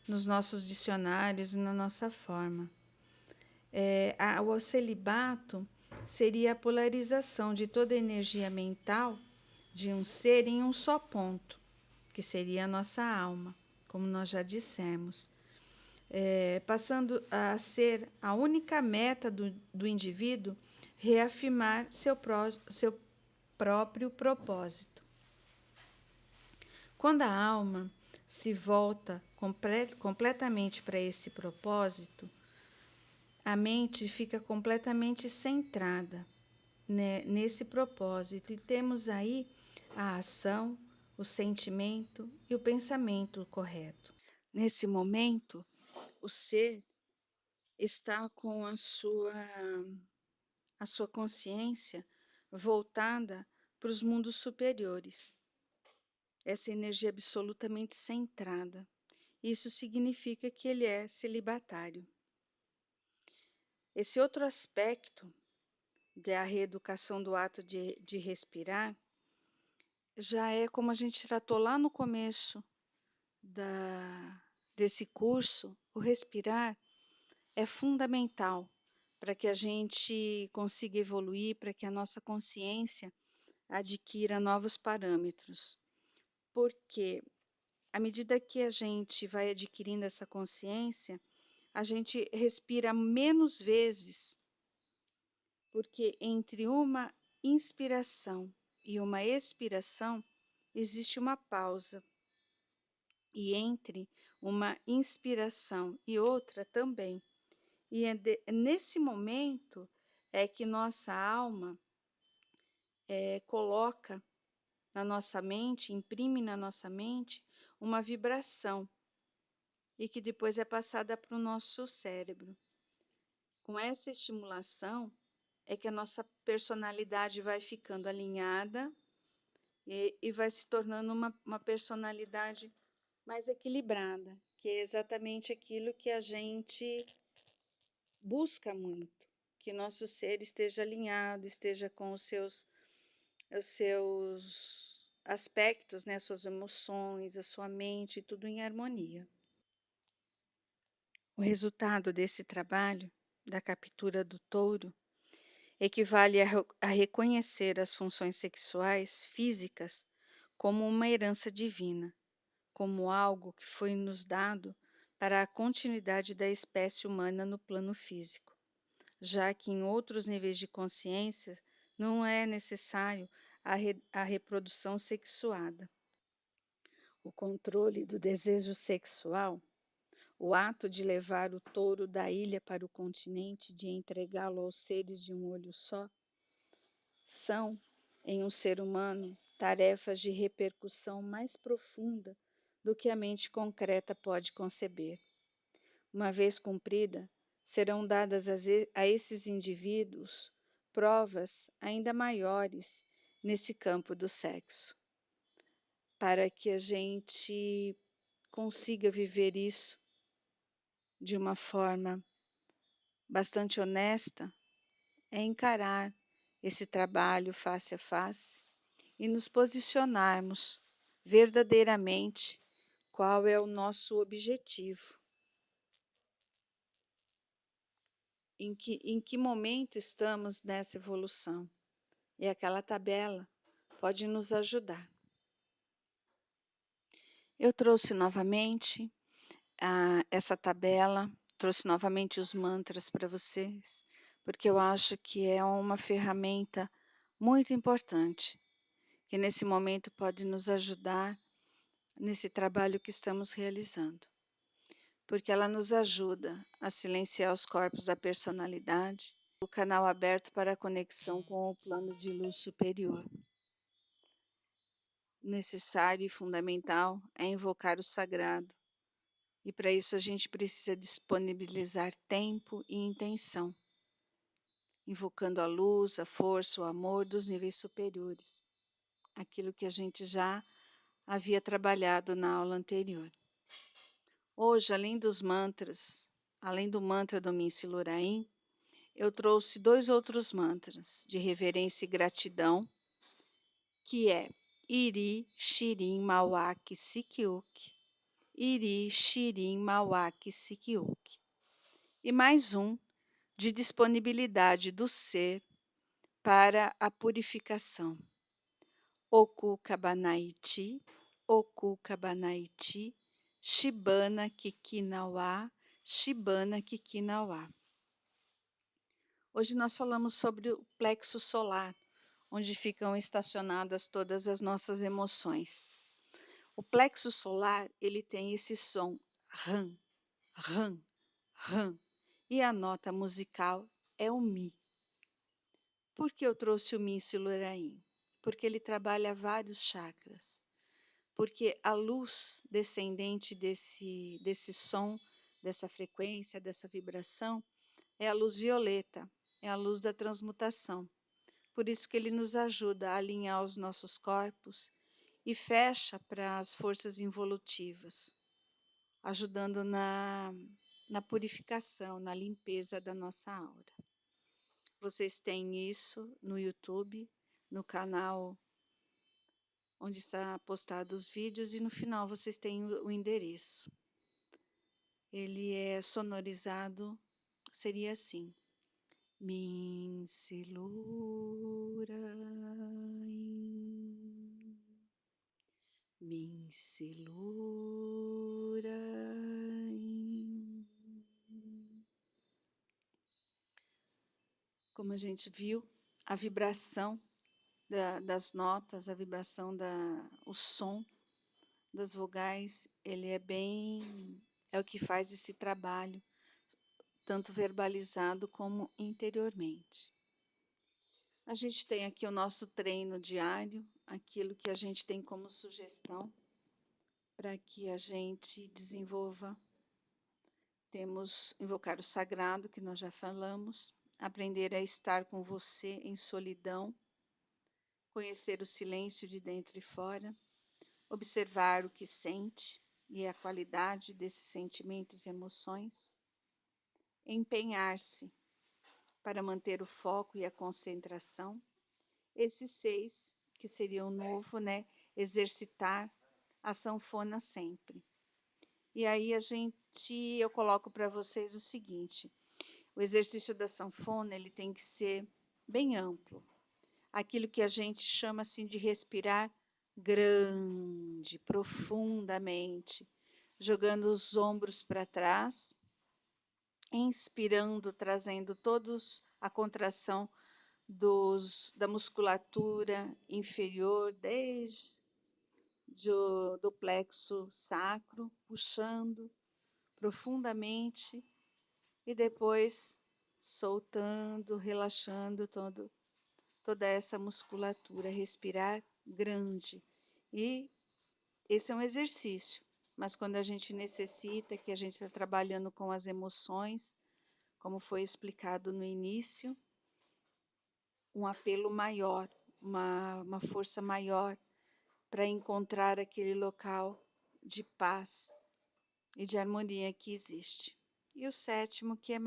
Speaker 4: nos nossos dicionários e na nossa forma. O celibato seria a polarização de toda a energia mental de um ser em um só ponto, que seria a nossa alma, como nós já dissemos, passando a ser a única meta do indivíduo reafirmar seu próprio propósito. Quando a alma se volta completamente para esse propósito, a mente fica completamente centrada nesse propósito e temos aí a ação, o sentimento e o pensamento correto. Nesse momento, o ser está com a sua consciência voltada para os mundos superiores. Essa energia absolutamente centrada. Isso significa que ele é celibatário. Esse outro aspecto da reeducação do ato de respirar já é como a gente tratou lá no começo desse curso. O respirar é fundamental para que a gente consiga evoluir, para que a nossa consciência adquira novos parâmetros. Porque à medida que a gente vai adquirindo essa consciência, a gente respira menos vezes, porque entre uma inspiração e uma expiração existe uma pausa. E entre uma inspiração e outra também. E nesse momento é que nossa alma coloca na nossa mente, imprime na nossa mente uma vibração e que depois é passada para o nosso cérebro. Com essa estimulação é que a nossa personalidade vai ficando alinhada e vai se tornando uma personalidade mais equilibrada, que é exatamente aquilo que a gente busca muito, que nosso ser esteja alinhado, esteja com os seus aspectos, né, suas emoções, a sua mente, tudo em harmonia. O resultado desse trabalho, da captura do touro, equivale a reconhecer as funções sexuais físicas como uma herança divina, como algo que foi nos dado para a continuidade da espécie humana no plano físico, já que em outros níveis de consciência não é necessário a reprodução sexuada. O controle do desejo sexual, o ato de levar o touro da ilha para o continente, de entregá-lo aos seres de um olho só, são, em um ser humano, tarefas de repercussão mais profunda do que a mente concreta pode conceber. Uma vez cumprida, serão dadas a esses indivíduos provas ainda maiores nesse campo do sexo, para que a gente consiga viver isso de uma forma bastante honesta, é encarar esse trabalho face a face e nos posicionarmos verdadeiramente qual é o nosso objetivo, em que momento estamos nessa evolução. E aquela tabela pode nos ajudar. Eu trouxe novamente essa tabela, trouxe novamente os mantras para vocês, porque eu acho que é uma ferramenta muito importante, que nesse momento pode nos ajudar nesse trabalho que estamos realizando, porque ela nos ajuda a silenciar os corpos da personalidade, o canal aberto para a conexão com o plano de luz superior. Necessário e fundamental é invocar o sagrado, e para isso a gente precisa disponibilizar tempo e intenção, invocando a luz, a força, o amor dos níveis superiores, aquilo que a gente já havia trabalhado na aula anterior. Hoje, além dos mantras, além do mantra do Minsi Luraim, eu trouxe 2 outros mantras de reverência e gratidão, que é Iri Shirin Mawaki Sikyuk, Iri Shirin Mawaki Sikyuk. E mais um de disponibilidade do ser para a purificação. Oku Kabanaiti, Oku Kabanaiti, Shibana Kikinawa, Shibana Kikinawa. Hoje nós falamos sobre o plexo solar, onde ficam estacionadas todas as nossas emoções. O plexo solar, ele tem esse som ram, ram, ram, e a nota musical é o mi. Por que eu trouxe o Mi Siluraim? Porque ele trabalha vários chakras. Porque a luz descendente desse som, dessa frequência, dessa vibração, é a luz violeta, é a luz da transmutação. Por isso que ele nos ajuda a alinhar os nossos corpos e fecha para as forças involutivas, ajudando na na purificação, na limpeza da nossa aura. Vocês têm isso no YouTube, no canal onde está postado os vídeos, e no final vocês têm o endereço. Ele é sonorizado, seria assim: Min Silurai, Min Silurai. Como a gente viu, a vibração das notas, a vibração o som das vogais, ele é o que faz esse trabalho, tanto verbalizado como interiormente. A gente tem aqui o nosso treino diário, aquilo que a gente tem como sugestão para que a gente desenvolva. Temos invocar o sagrado, que nós já falamos, aprender a estar com você em solidão, conhecer o silêncio de dentro e fora, observar o que sente e a qualidade desses sentimentos e emoções, empenhar-se para manter o foco e a concentração. Esses 6, que seria o novo, né? Exercitar a sanfona sempre. E aí eu coloco para vocês o seguinte: o exercício da sanfona, ele tem que ser bem amplo. Aquilo que a gente chama assim de respirar grande, profundamente, jogando os ombros para trás, inspirando, trazendo todos a contração da musculatura inferior, desde do plexo sacro, puxando profundamente e depois soltando, relaxando toda essa musculatura, respirar grande. E esse é um exercício, mas quando a gente necessita, que a gente está trabalhando com as emoções, como foi explicado no início, um apelo maior, uma força maior para encontrar aquele local de paz e de harmonia que existe. E o 7º, que é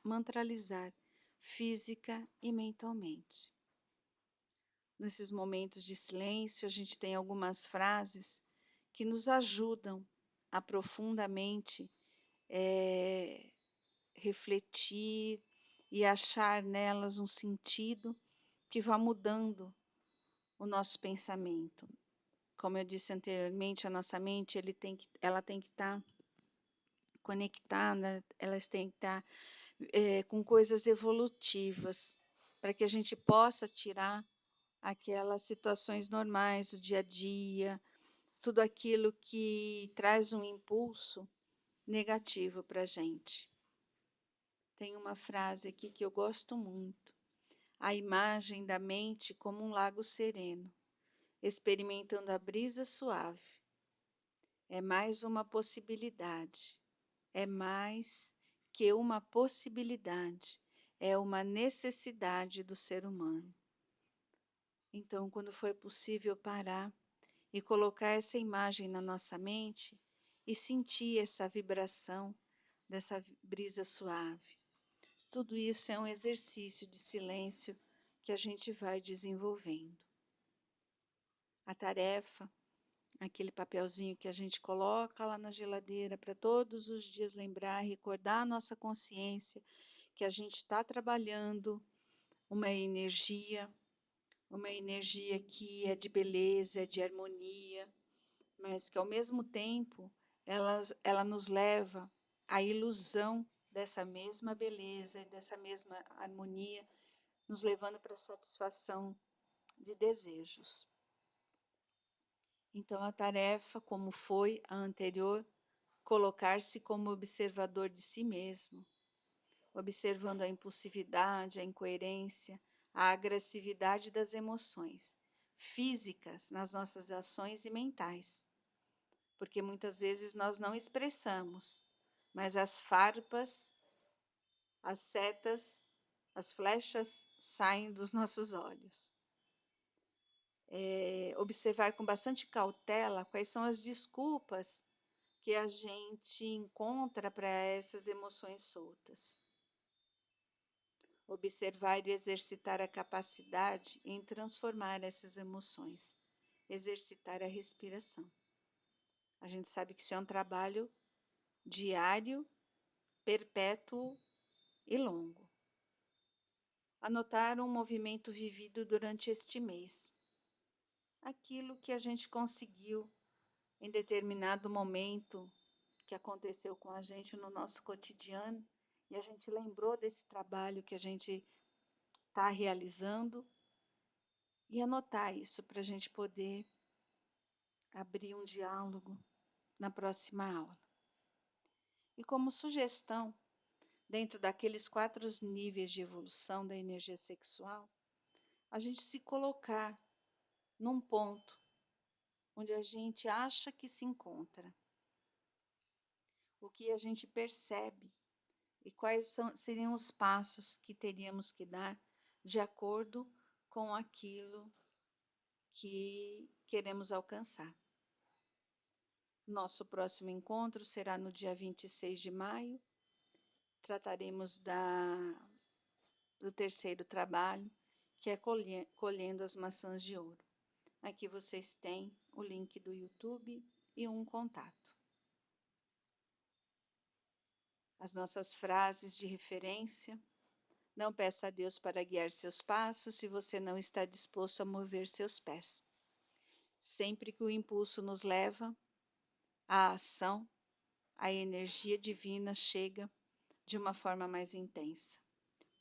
Speaker 4: mantralizar, física e mentalmente. Nesses momentos de silêncio, a gente tem algumas frases que nos ajudam a profundamente refletir e achar nelas um sentido que vá mudando o nosso pensamento. Como eu disse anteriormente, a nossa mente ela tem que estar conectada, elas têm que estar com coisas evolutivas, para que a gente possa tirar aquelas situações normais do dia a dia, tudo aquilo que traz um impulso negativo para a gente. Tem uma frase aqui que eu gosto muito: a imagem da mente como um lago sereno, experimentando a brisa suave. É mais uma possibilidade, é mais que uma possibilidade, é uma necessidade do ser humano. Então, quando for possível parar e colocar essa imagem na nossa mente e sentir essa vibração dessa brisa suave, tudo isso é um exercício de silêncio que a gente vai desenvolvendo. A tarefa, aquele papelzinho que a gente coloca lá na geladeira para todos os dias lembrar, recordar a nossa consciência que a gente está trabalhando uma energia que é de beleza, é de harmonia, mas que ao mesmo tempo ela nos leva à ilusão dessa mesma beleza e dessa mesma harmonia, nos levando para a satisfação de desejos. Então, a tarefa, como foi a anterior, colocar-se como observador de si mesmo, observando a impulsividade, a incoerência, a agressividade das emoções físicas nas nossas ações e mentais, porque muitas vezes nós não expressamos, mas as farpas, as setas, as flechas saem dos nossos olhos. Observar com bastante cautela quais são as desculpas que a gente encontra para essas emoções soltas. Observar e exercitar a capacidade em transformar essas emoções, exercitar a respiração. A gente sabe que isso é um trabalho diário, perpétuo e longo. Anotar um movimento vivido durante este mês. Aquilo que a gente conseguiu em determinado momento que aconteceu com a gente no nosso cotidiano e a gente lembrou desse trabalho que a gente está realizando e anotar isso para a gente poder abrir um diálogo na próxima aula. E como sugestão, dentro daqueles 4 níveis de evolução da energia sexual, a gente se colocar num ponto onde a gente acha que se encontra, o que a gente percebe e quais seriam os passos que teríamos que dar de acordo com aquilo que queremos alcançar. Nosso próximo encontro será no dia 26 de maio. Trataremos do terceiro trabalho, que é colhendo as maçãs de ouro. Aqui vocês têm o link do YouTube e um contato. As nossas frases de referência. Não peça a Deus para guiar seus passos se você não está disposto a mover seus pés. Sempre que o impulso nos leva à ação, a energia divina chega de uma forma mais intensa,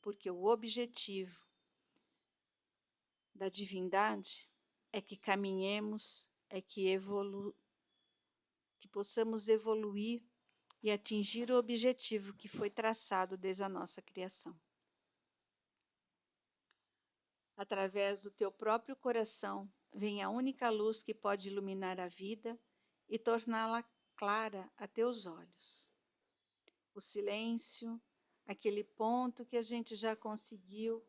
Speaker 4: porque o objetivo da divindade é que caminhemos, é que possamos evoluir e atingir o objetivo que foi traçado desde a nossa criação. Através do teu próprio coração vem a única luz que pode iluminar a vida e torná-la clara a teus olhos. O silêncio, aquele ponto que a gente já conseguiu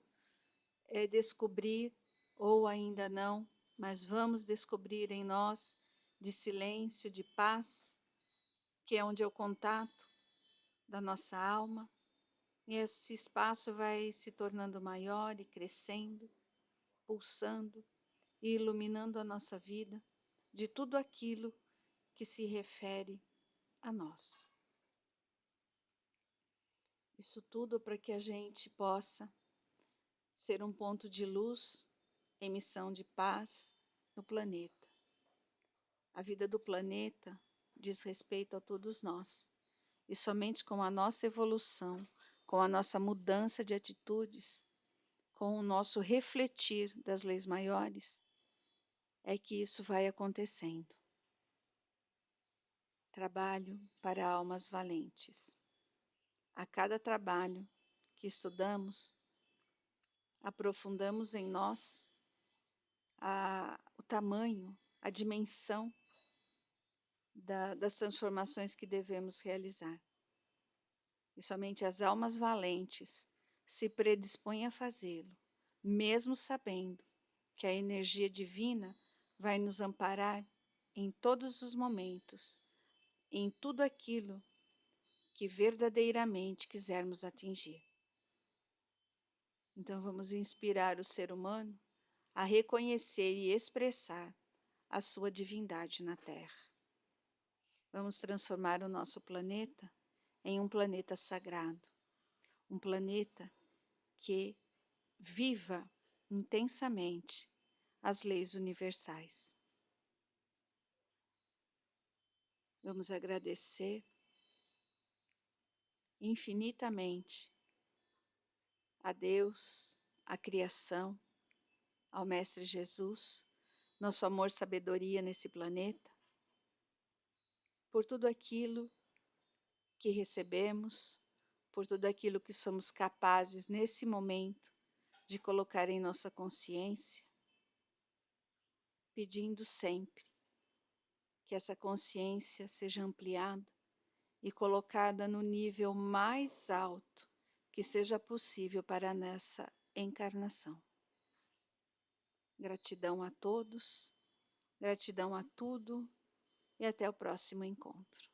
Speaker 4: descobrir, ou ainda não, mas vamos descobrir em nós, de silêncio, de paz, que é onde é o contato da nossa alma, e esse espaço vai se tornando maior e crescendo, pulsando e iluminando a nossa vida de tudo aquilo que se refere a nós. Isso tudo para que a gente possa ser um ponto de luz, em missão de paz no planeta. A vida do planeta diz respeito a todos nós. E somente com a nossa evolução, com a nossa mudança de atitudes, com o nosso refletir das leis maiores, é que isso vai acontecendo. Trabalho para almas valentes. A cada trabalho que estudamos, aprofundamos em nós o tamanho, a dimensão das transformações que devemos realizar. E somente as almas valentes se predispõem a fazê-lo, mesmo sabendo que a energia divina vai nos amparar em todos os momentos, em tudo aquilo que verdadeiramente quisermos atingir. Então vamos inspirar o ser humano a reconhecer e expressar a sua divindade na Terra. Vamos transformar o nosso planeta em um planeta sagrado, um planeta que viva intensamente as leis universais. Vamos agradecer infinitamente a Deus, a criação, ao Mestre Jesus, nosso amor e sabedoria nesse planeta, por tudo aquilo que recebemos, por tudo aquilo que somos capazes nesse momento de colocar em nossa consciência, pedindo sempre que essa consciência seja ampliada e colocada no nível mais alto que seja possível para nessa encarnação. Gratidão a todos, gratidão a tudo e até o próximo encontro.